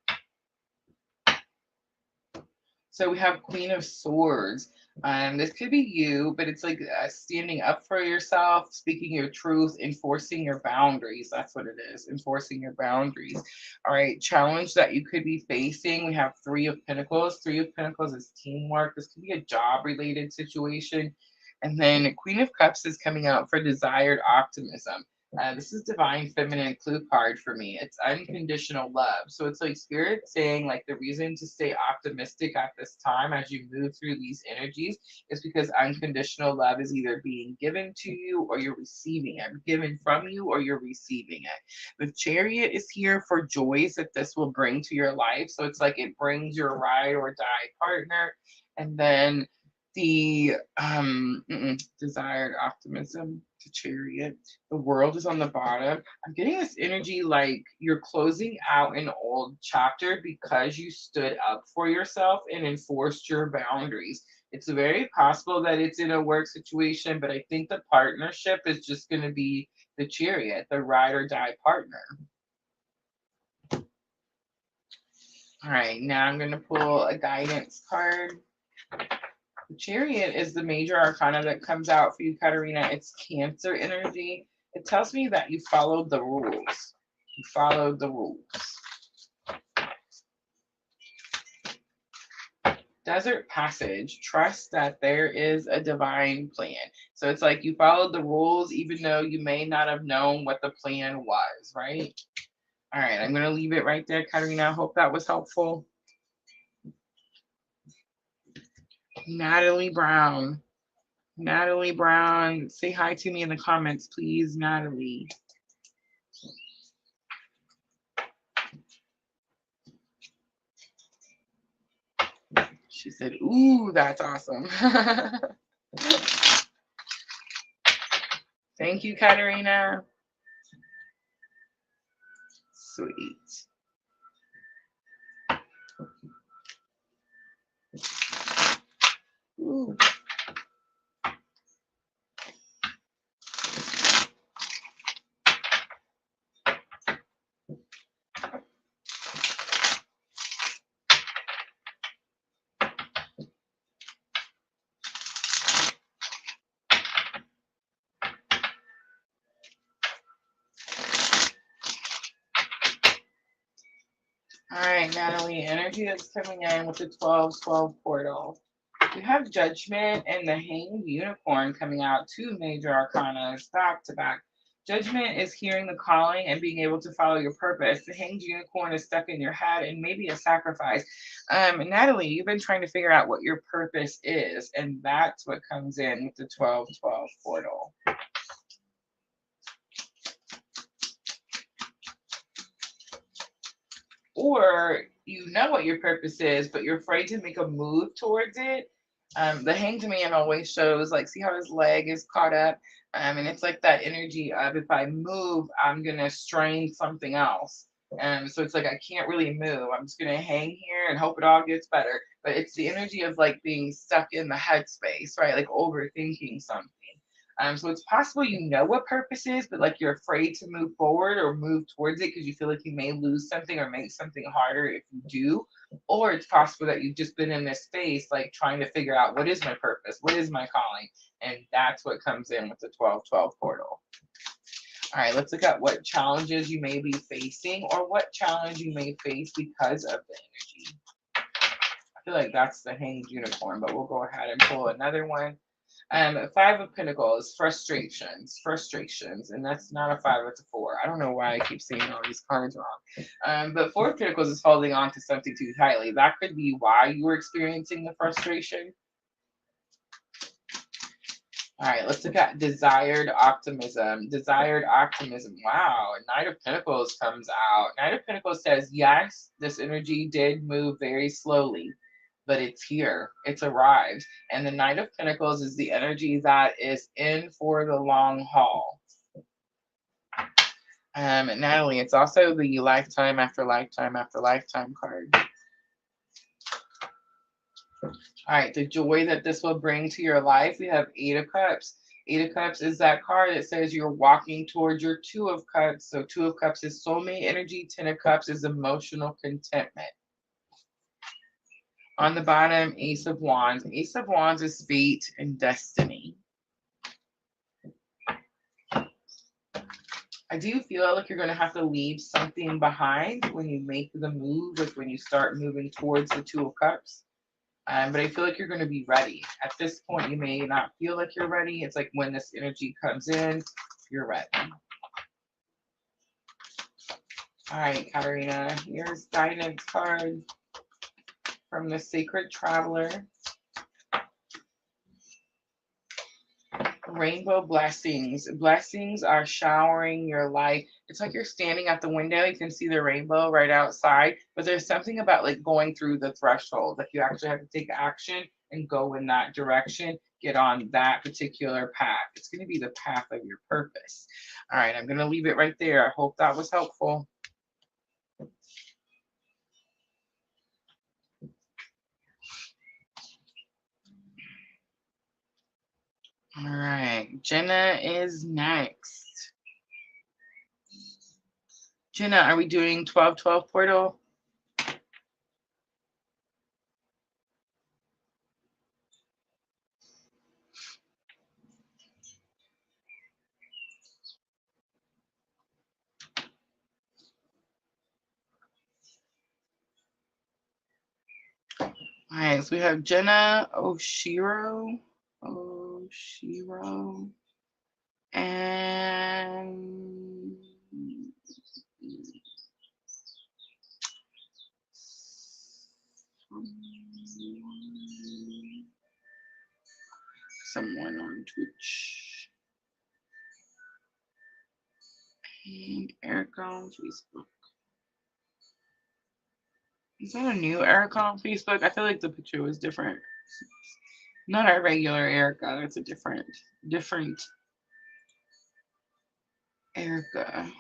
So we have Queen of Swords. This could be you, but it's like standing up for yourself, speaking your truth, enforcing your boundaries. That's what it is, enforcing your boundaries. All right, challenge that you could be facing. We have Three of Pentacles. Three of Pentacles is teamwork. This could be a job-related situation. And then Queen of Cups is coming out for desired optimism. This is divine feminine clue card for me. It's unconditional love. So it's like spirit saying like the reason to stay optimistic at this time as you move through these energies is because unconditional love is either being given to you or you're receiving it, given from you or you're receiving it. The Chariot is here for joys that this will bring to your life. So it's like it brings your ride or die partner. And then the desired optimism, the Chariot, the World is on the bottom. I'm getting this energy like you're closing out an old chapter because you stood up for yourself and enforced your boundaries. It's very possible that it's in a work situation, but I think the partnership is just going to be the Chariot, the ride or die partner. All right, now I'm going to pull a guidance card. The Chariot is the major arcana that comes out for you, Katarina. It's Cancer energy. It tells me that you followed the rules. You followed the rules. Desert Passage. Trust that there is a divine plan. So it's like you followed the rules even though you may not have known what the plan was, right? All right, I'm going to leave it right there, Katarina. I hope that was helpful. Natalie Brown. Natalie Brown, say hi to me in the comments, please, Natalie. She said, ooh, that's awesome. Thank you, Katarina. Sweet. Ooh. All right, Natalie, energy that's coming in with the 12-12 portal. We have Judgment and the Hanged Unicorn coming out, two major arcana back to back. Judgment is hearing the calling and being able to follow your purpose. The Hanged Unicorn is stuck in your head and maybe a sacrifice. Natalie, you've been trying to figure out what your purpose is, and that's what comes in with the 12-12 portal. Or you know what your purpose is, but you're afraid to make a move towards it. The Hanged Man always shows, like, see how his leg is caught up? And it's like that energy of if I move, I'm going to strain something else. So it's like I can't really move. I'm just gonna hang here and hope it all gets better. But it's the energy of like being stuck in the headspace, right? Like overthinking something. So it's possible you know what purpose is, but like you're afraid to move forward or move towards it because you feel like you may lose something or make something harder if you do. Or it's possible that you've just been in this space, like trying to figure out what is my purpose, what is my calling, and that's what comes in with the 1212 portal. All right, let's look at what challenges you may be facing or what challenge you may face because of the energy. I feel like that's the hanged unicorn, but we'll go ahead and pull another one. Five of Pentacles, frustrations, and that's not a five, it's a four. I don't know why I keep seeing all these cards wrong. But Four of Pentacles is holding on to something too tightly. That could be why you were experiencing the frustration. All right, let's look at desired optimism. Desired optimism. Wow, Knight of Pentacles comes out. Knight of Pentacles says, yes, this energy did move very slowly, but it's here. It's arrived. And the Knight of Pentacles is the energy that is in for the long haul. Natalie, it's also the lifetime after lifetime after lifetime card. All right, the joy that this will bring to your life. We have Eight of Cups. Eight of Cups is that card that says you're walking towards your Two of Cups. So Two of Cups is soulmate energy. 10 of Cups is emotional contentment. On the bottom, Ace of Wands. Ace of Wands is fate and destiny. I do feel like you're going to have to leave something behind when you make the move, like when you start moving towards the Two of Cups. But I feel like you're going to be ready. At this point, you may not feel like you're ready. It's like when this energy comes in, you're ready. All right, Katarina, here's guidance card from the Sacred Traveler. Rainbow blessings. Blessings are showering your life. It's like you're standing at the window. You can see the rainbow right outside, but there's something about like going through the threshold. Like you actually have to take action and go in that direction, get on that particular path. It's going to be the path of your purpose. All right, I'm going to leave it right there. I hope that was helpful. All right, Jenna is next. Jenna, are we doing 1212 portal? All right, so we have Jenna Oshiro, and someone on Twitch, and Erica on Facebook. Is that a new Erica on Facebook? I feel like the picture was different. Not our regular Erica. That's a different Erica.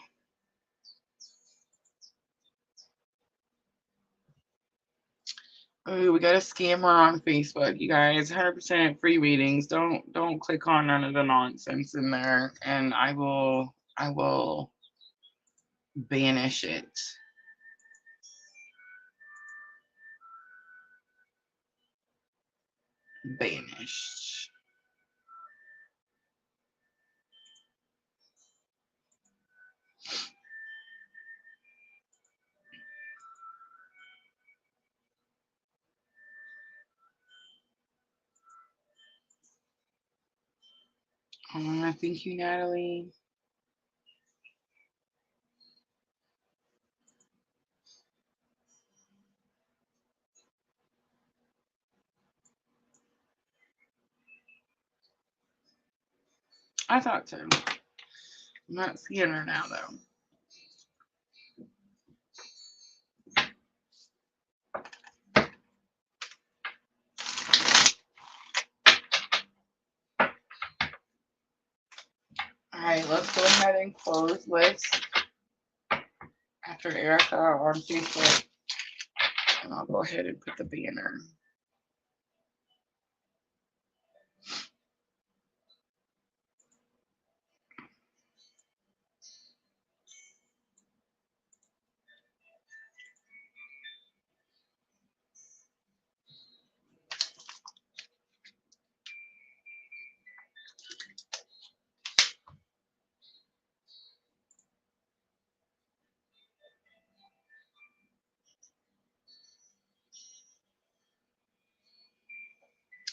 Oh, we got a scammer on Facebook, you guys. 100% free readings. Don't click on none of the nonsense in there, and I will banish it. Banished. Thank you, Natalie. I thought so. I'm not seeing her now, though. All right, let's go ahead and close this. After Erica on Facebook, and I'll go ahead and put the banner.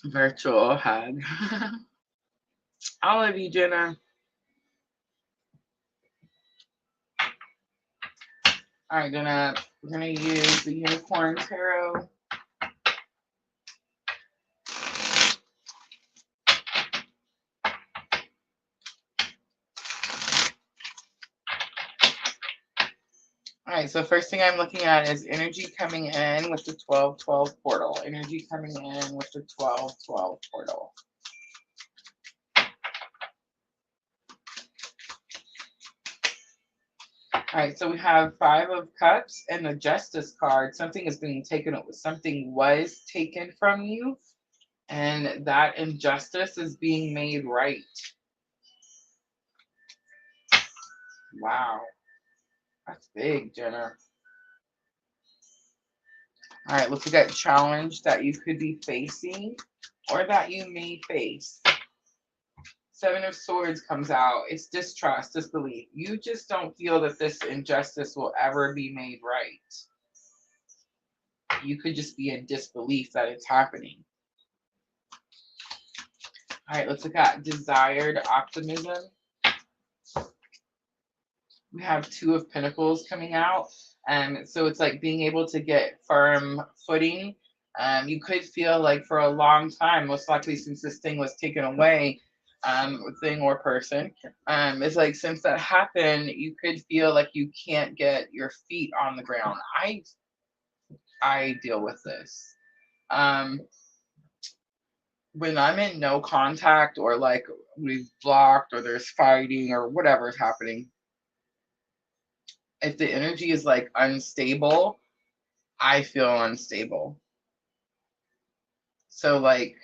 Virtual hug. I love you, Jenna. All right, we're gonna use the Unicorn Tarot. All right, so first thing I'm looking at is energy coming in with the 12-12 portal. Energy coming in with the 12-12 portal. All right, so we have 5 of Cups and the Justice card. Something is being taken, something was taken from you, and that injustice is being made right. Wow, that's big, Jenna. All right, let's look at challenge that you could be facing or that you may face. 7 of Swords comes out. It's distrust, disbelief. You just don't feel that this injustice will ever be made right. You could just be in disbelief that it's happening. All right, let's look at desired optimism. We have 2 of Pentacles coming out. So it's like being able to get firm footing. You could feel like for a long time, most likely since this thing was taken away, thing or person, it's like since that happened, you could feel like you can't get your feet on the ground. I deal with this. When I'm in no contact or like we've blocked or there's fighting or whatever is happening, if the energy is like unstable, I feel unstable. So like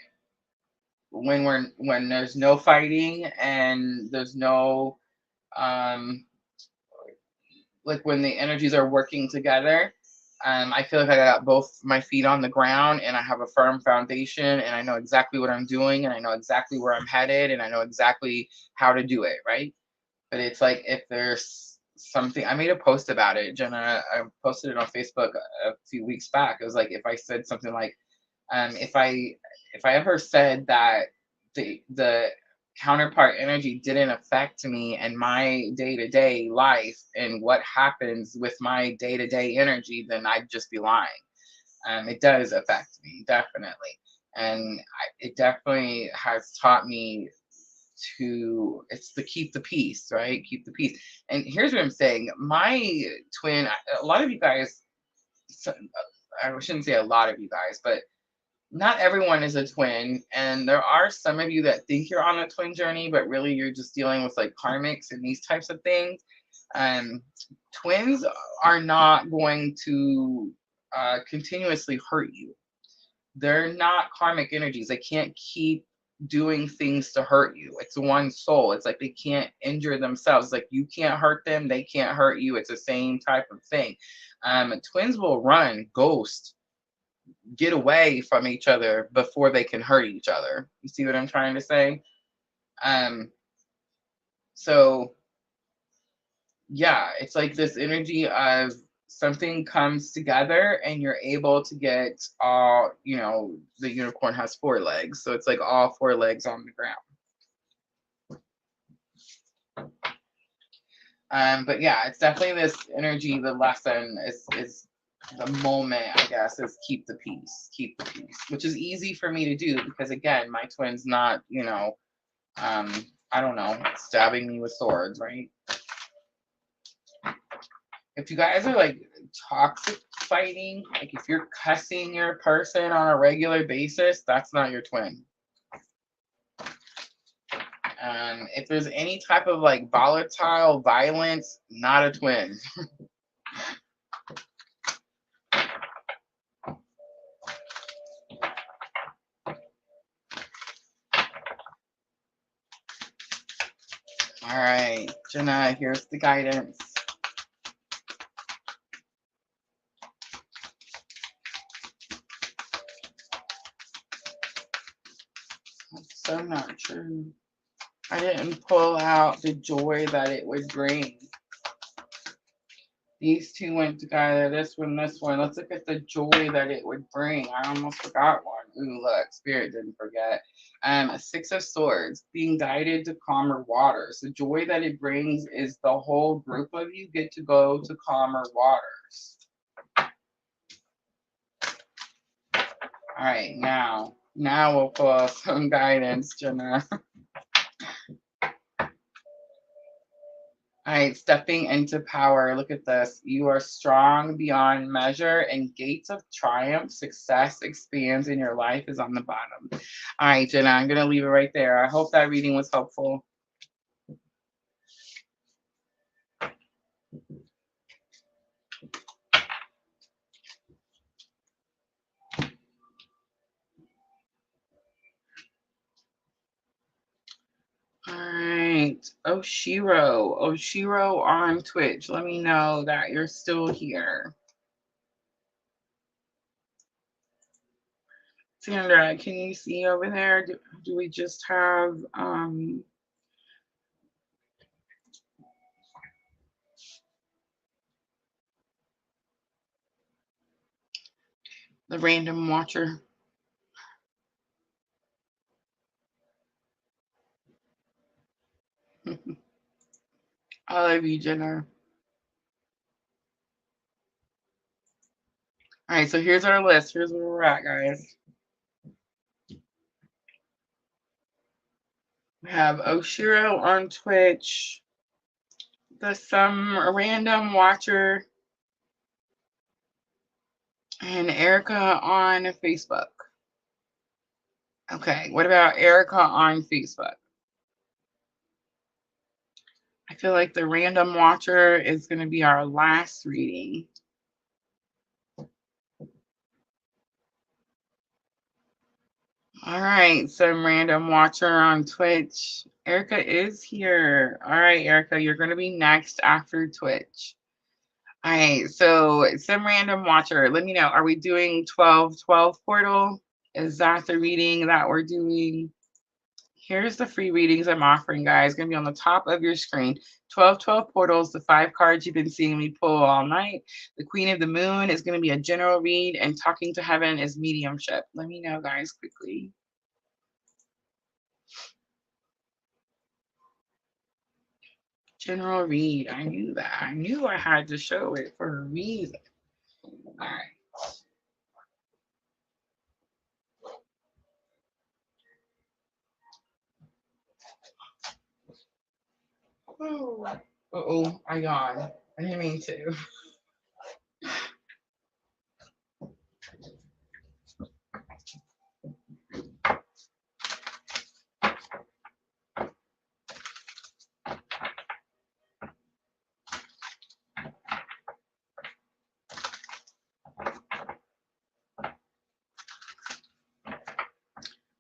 when there's no fighting and there's no like when the energies are working together, I feel like I got both my feet on the ground and I have a firm foundation and I know exactly what I'm doing and I know exactly where I'm headed and I know exactly how to do it, right? But it's like if there's something, I made a post about it, Jenna. I posted it on Facebook a few weeks back. It was like if I said something like, if I ever said that the counterpart energy didn't affect me and my day-to-day life and what happens with my day-to-day energy, then I'd just be lying. It does affect me, definitely. And it definitely has taught me it's the keep the peace, right? Keep the peace. And here's what I'm saying. My twin, a lot of you guys, I shouldn't say a lot of you guys, but not everyone is a twin, and there are some of you that think you're on a twin journey, but really you're just dealing with like karmics and these types of things. Twins are not going to continuously hurt you. They're not karmic energies. They can't keep doing things to hurt you. It's one soul. It's like they can't injure themselves. Like you can't hurt them, they can't hurt you. It's the same type of thing. Twins will run, ghost, get away from each other before they can hurt each other. You see what I'm trying to say? So yeah, it's like this energy of something comes together and you're able to get all, the unicorn has 4 legs. So it's like all 4 legs on the ground. But yeah, it's definitely this energy. The lesson is the moment, I guess, is keep the peace, which is easy for me to do because again, my twin's not, I don't know, stabbing me with swords, right? If you guys are like toxic fighting, like if you're cussing your person on a regular basis, that's not your twin. If there's any type of like volatile violence, not a twin. All right, Jenna, here's the guidance. That's so not true. I didn't pull out the joy that it would bring. These two went together, this one, this one. Let's look at the joy that it would bring. I almost forgot one. Ooh, look, Spirit didn't forget. Six of Swords, being guided to calmer waters. The joy that it brings is the whole group of you get to go to calmer waters. All right, now we'll pull some guidance, Jenna. All right, stepping into power. Look at this. You are strong beyond measure, and gates of triumph, success expands in your life is on the bottom. All right, Jenna, I'm going to leave it right there. I hope that reading was helpful. All right, Oshiro on Twitch. Let me know that you're still here. Sandra, can you see over there? Do we just have the random watcher? I love you, Jenna. All right, so here's our list. Here's where we're at, guys. We have Oshiro on Twitch, some random watcher, and Erica on Facebook. Okay, what about Erica on Facebook? I feel like the random watcher is going to be our last reading. All right, some random watcher on Twitch. Erica is here. All right, Erica, you're going to be next after Twitch. All right, so some random watcher. Let me know. Are we doing 12/12 portal? Is that the reading that we're doing? Here's the free readings I'm offering, guys. It's going to be on the top of your screen. 12/12 portals, the 5 cards you've been seeing me pull all night. The Queen of the Moon is going to be a general read, and Talking to Heaven is mediumship. Let me know, guys, quickly. General read. I knew that. I knew I had to show it for a reason. All right. Oh, I yawned. I didn't mean to.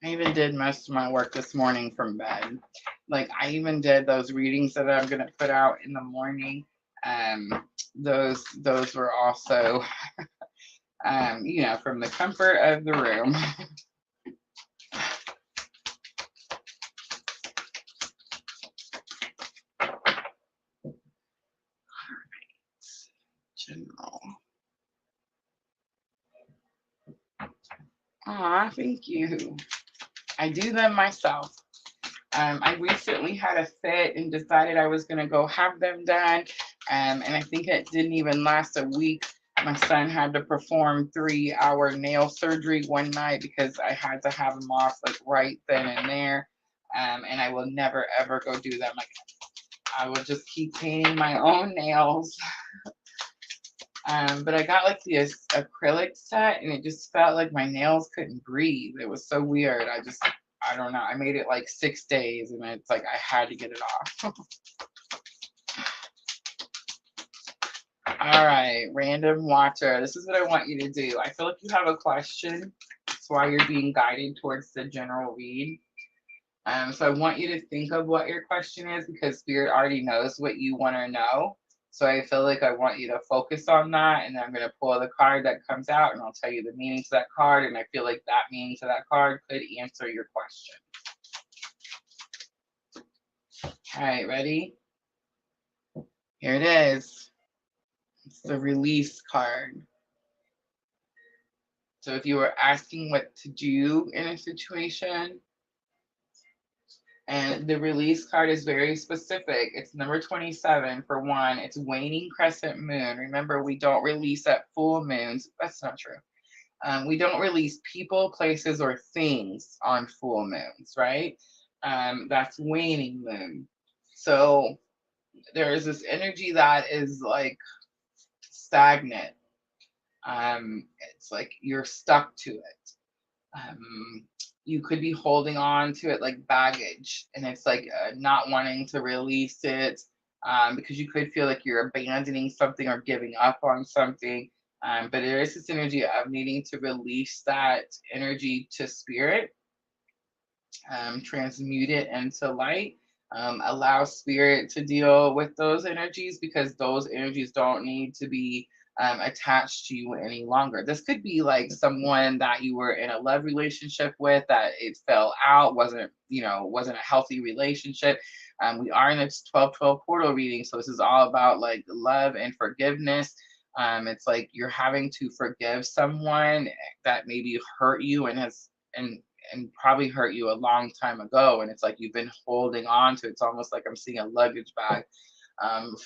I even did most of my work this morning from bed. Like I even did those readings that I'm gonna put out in the morning. Those were also from the comfort of the room. General. Aw, thank you. I do them myself. I recently had a fit and decided I was going to go have them done. And I think it didn't even last a week. My son had to perform 3-hour nail surgery one night because I had to have them off like right then and there. And I will never, ever go do them again. I will just keep painting my own nails. But I got like the acrylic set and it just felt like my nails couldn't breathe. It was so weird. I don't know. I made it like 6 days and it's like I had to get it off. All right, random watcher. This is what I want you to do. I feel like you have a question. That's why you're being guided towards the general read. So I want you to think of what your question is, because Spirit already knows what you want to know. So I feel like I want you to focus on that, and then I'm going to pull the card that comes out, and I'll tell you the meaning to that card, and I feel like that meaning to that card could answer your question. All right, ready? Here it is. It's the release card. So if you were asking what to do in a situation, and the release card is very specific. It's number 27 for one. It's waning crescent moon. Remember, we don't release at full moons. That's not true. We don't release people, places, or things on full moons, right? That's waning moon. So there is this energy that is like stagnant. It's like you're stuck to it. You could be holding on to it like baggage, and it's like not wanting to release it, because you could feel like you're abandoning something or giving up on something. But there is this energy of needing to release that energy to spirit, transmute it into light, allow spirit to deal with those energies, because those energies don't need to be attached to you any longer. This could be like someone that you were in a love relationship with, that it fell out, wasn't a healthy relationship. We are in this 12-12 portal reading, so this is all about like love and forgiveness. It's like you're having to forgive someone that maybe hurt you and probably hurt you a long time ago, and it's like you've been holding on to it. It's almost like I'm seeing a luggage bag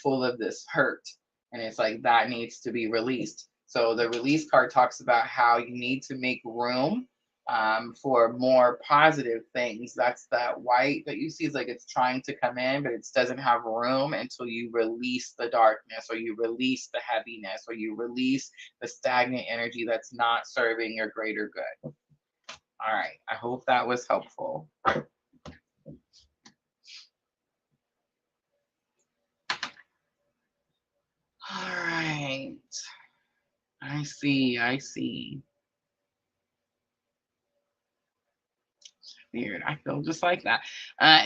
full of this hurt, and it's like that needs to be released. So the release card talks about how you need to make room for more positive things. That's that white that you see is like it's trying to come in, but it doesn't have room until you release the darkness, or you release the heaviness, or you release the stagnant energy that's not serving your greater good. All right, I hope that was helpful. All right. I see. Weird. I feel just like that.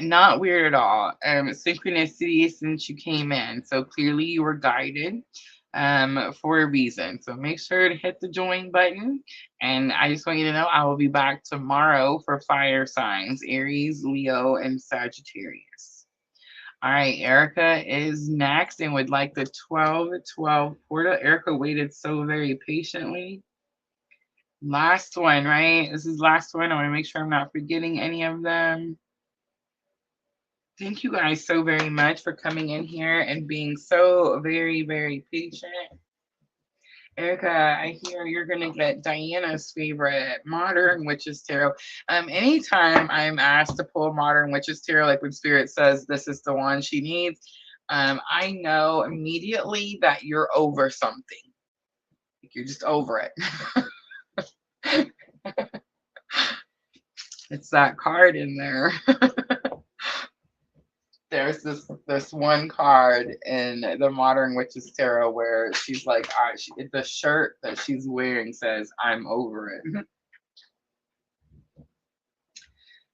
Not weird at all. Synchronicity since you came in. So clearly you were guided for a reason. So make sure to hit the join button. And I just want you to know I will be back tomorrow for fire signs, Aries, Leo, and Sagittarius. All right, Erica is next and would like the 12-12 portal. Erica waited so very patiently. Last one, right? This is last one. I want to make sure I'm not forgetting any of them. Thank you guys so very much for coming in here and being so very, very patient. Erica, I hear you're gonna get Diana's favorite Modern Witches Tarot. Anytime I'm asked to pull Modern Witches Tarot, like when Spirit says this is the one she needs, I know immediately that you're over something. Like you're just over it. It's that card in there. There's this one card in the Modern Witches Tarot where she's like, all right, the shirt that she's wearing says, I'm over it.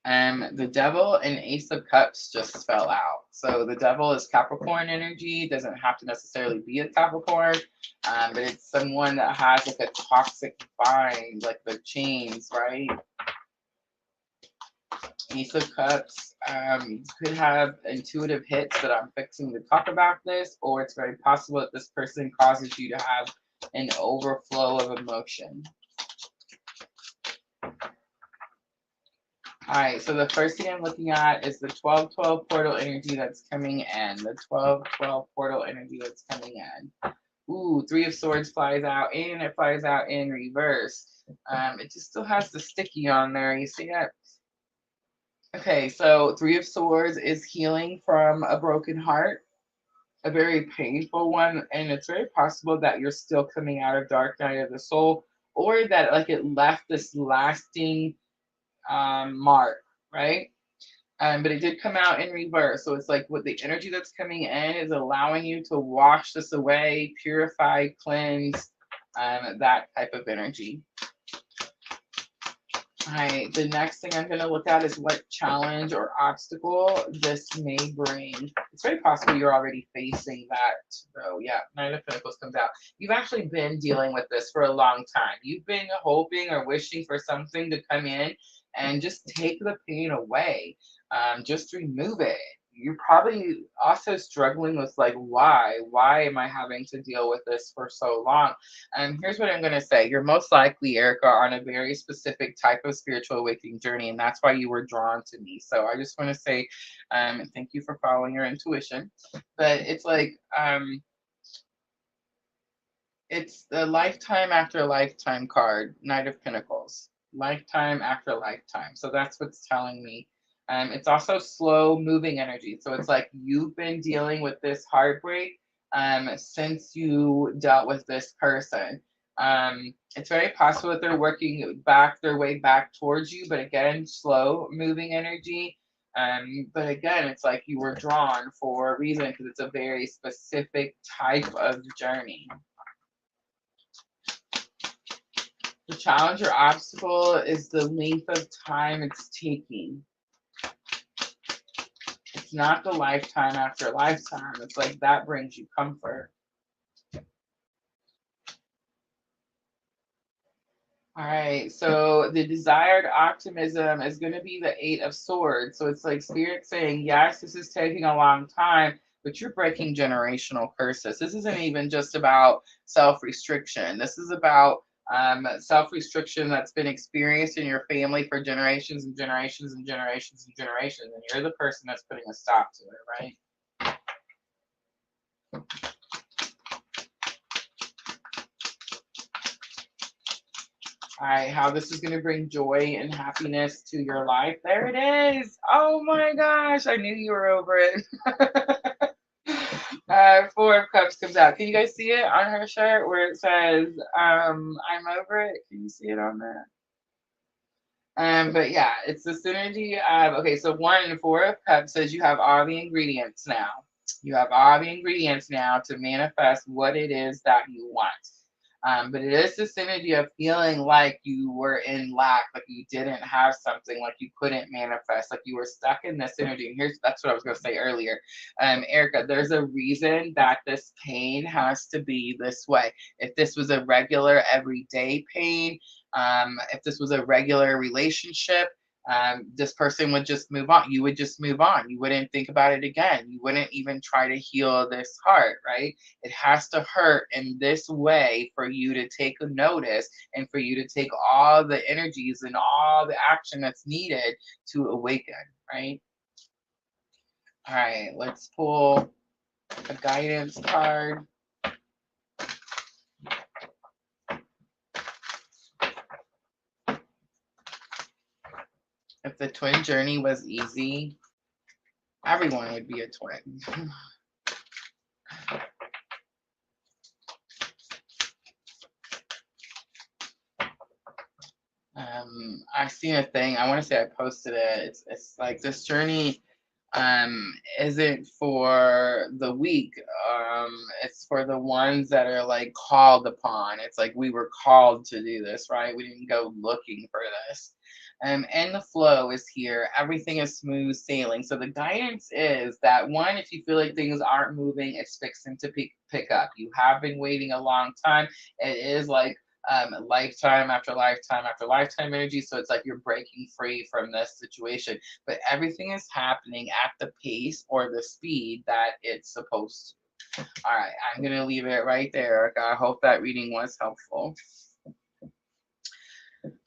The Devil and Ace of Cups just fell out. So the Devil is Capricorn energy. Doesn't have to necessarily be a Capricorn, but it's someone that has like a toxic bind, like the chains, right? Ace of Cups could have intuitive hits that I'm fixing to talk about this, or it's very possible that this person causes you to have an overflow of emotion. All right, so the first thing I'm looking at is the 12-12 portal energy that's coming in. The 12-12 portal energy that's coming in. Ooh, Three of Swords flies out, and it flies out in reverse. It just still has the sticky on there. You see it? Okay, so Three of Swords is healing from a broken heart, a very painful one, and it's very possible that you're still coming out of Dark Night of the Soul, or that like it left this lasting mark, right? But it did come out in reverse, so it's like what the energy that's coming in is allowing you to wash this away, purify, cleanse, that type of energy. All right, the next thing I'm going to look at is what challenge or obstacle this may bring. It's very possible you're already facing that, though. Yeah, Nine of Pentacles comes out. You've actually been dealing with this for a long time. You've been hoping or wishing for something to come in and just take the pain away. Just remove it. You're probably also struggling with like, why? Why am I having to deal with this for so long? And here's what I'm going to say. You're most likely, Erica, on a very specific type of spiritual awakening journey, and that's why you were drawn to me. So I just want to say thank you for following your intuition. But it's like, it's the lifetime after lifetime card, Knight of Pentacles. Lifetime after lifetime. So that's what's telling me. It's also slow moving energy. So it's like you've been dealing with this heartbreak since you dealt with this person. It's very possible that they're working back their way back towards you, but again, slow moving energy. But again, it's like you were drawn for a reason because it's a very specific type of journey. The challenge or obstacle is the length of time it's taking. It's not the lifetime after lifetime. It's like that brings you comfort. All right, so the desired optimism is going to be the Eight of Swords. So it's like Spirit saying, yes, this is taking a long time, but you're breaking generational curses. This isn't even just about self-restriction. This is about self-restriction that's been experienced in your family for generations and generations and generations and generations. And you're the person that's putting a stop to it, right? All right, how this is going to bring joy and happiness to your life. There it is. Oh my gosh, I knew you were over it. Four of Cups comes out. Can you guys see it on her shirt where it says, I'm over it? Can you see it on there? But yeah, it's the synergy of, okay, so one, Four of Cups says you have all the ingredients now. You have all the ingredients now to manifest what it is that you want. But it is the synergy of feeling like you were in lack, like you didn't have something, like you couldn't manifest, like you were stuck in this energy. And that's what I was going to say earlier. Erica, there's a reason that this pain has to be this way. If this was a regular everyday pain, if this was a regular relationship, this person would just move on. You would just move on. You wouldn't think about it again. You wouldn't even try to heal this heart, right? It has to hurt in this way for you to take a notice and for you to take all the energies and all the action that's needed to awaken, right? All right, let's pull a guidance card. If the twin journey was easy, everyone would be a twin. I've seen a thing. I want to say I posted it. It's like this journey isn't for the weak. It's for the ones that are like called upon. It's like we were called to do this, right? We didn't go looking for this. And the flow is here. Everything is smooth sailing. So the guidance is that one, if you feel like things aren't moving, it's fixing to pick up. You have been waiting a long time. It is like lifetime after lifetime after lifetime energy. So it's like you're breaking free from this situation, but everything is happening at the pace or the speed that it's supposed to. All right, I'm going to leave it right there, Erica. I hope that reading was helpful.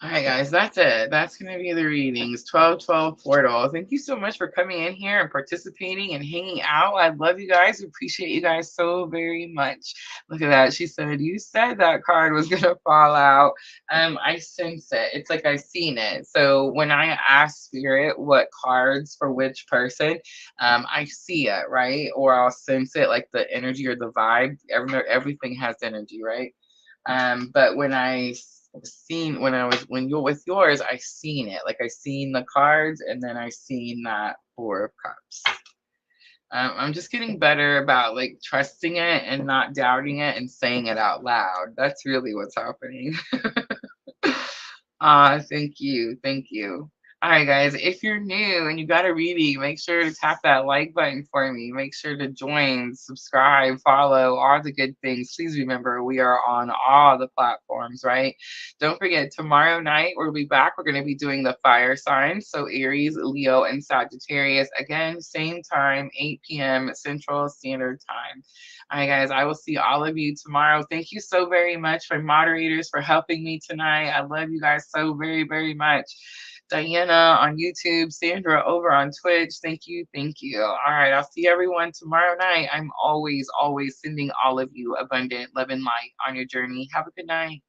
All right, guys, that's it. That's going to be the readings. 12/12 portal. Thank you so much for coming in here and participating and hanging out. I love you guys. Appreciate you guys so very much. Look at that. She said, you said that card was going to fall out. I sense it. It's like I've seen it. So when I ask Spirit what cards for which person, I see it, right? Or I'll sense it, like the energy or the vibe. Everything has energy, right? But when when you're with yours, I seen it. Like I seen the cards and then I seen that Four of Cups. I'm just getting better about like trusting it and not doubting it and saying it out loud. That's really what's happening. Thank you. Thank you. All right, guys. If you're new and you got a reading, make sure to tap that like button for me. Make sure to join, subscribe, follow, all the good things. Please remember we are on all the platforms, right? Don't forget, tomorrow night we'll be back. We're going to be doing the fire signs. So Aries, Leo, and Sagittarius. Again, same time, 8 p.m. Central Standard Time. All right, guys, I will see all of you tomorrow. Thank you so very much for moderators for helping me tonight. I love you guys so very, very much. Diana on YouTube, Sandra over on Twitch. Thank you. Thank you. All right, I'll see everyone tomorrow night. I'm always, always sending all of you abundant love and light on your journey. Have a good night.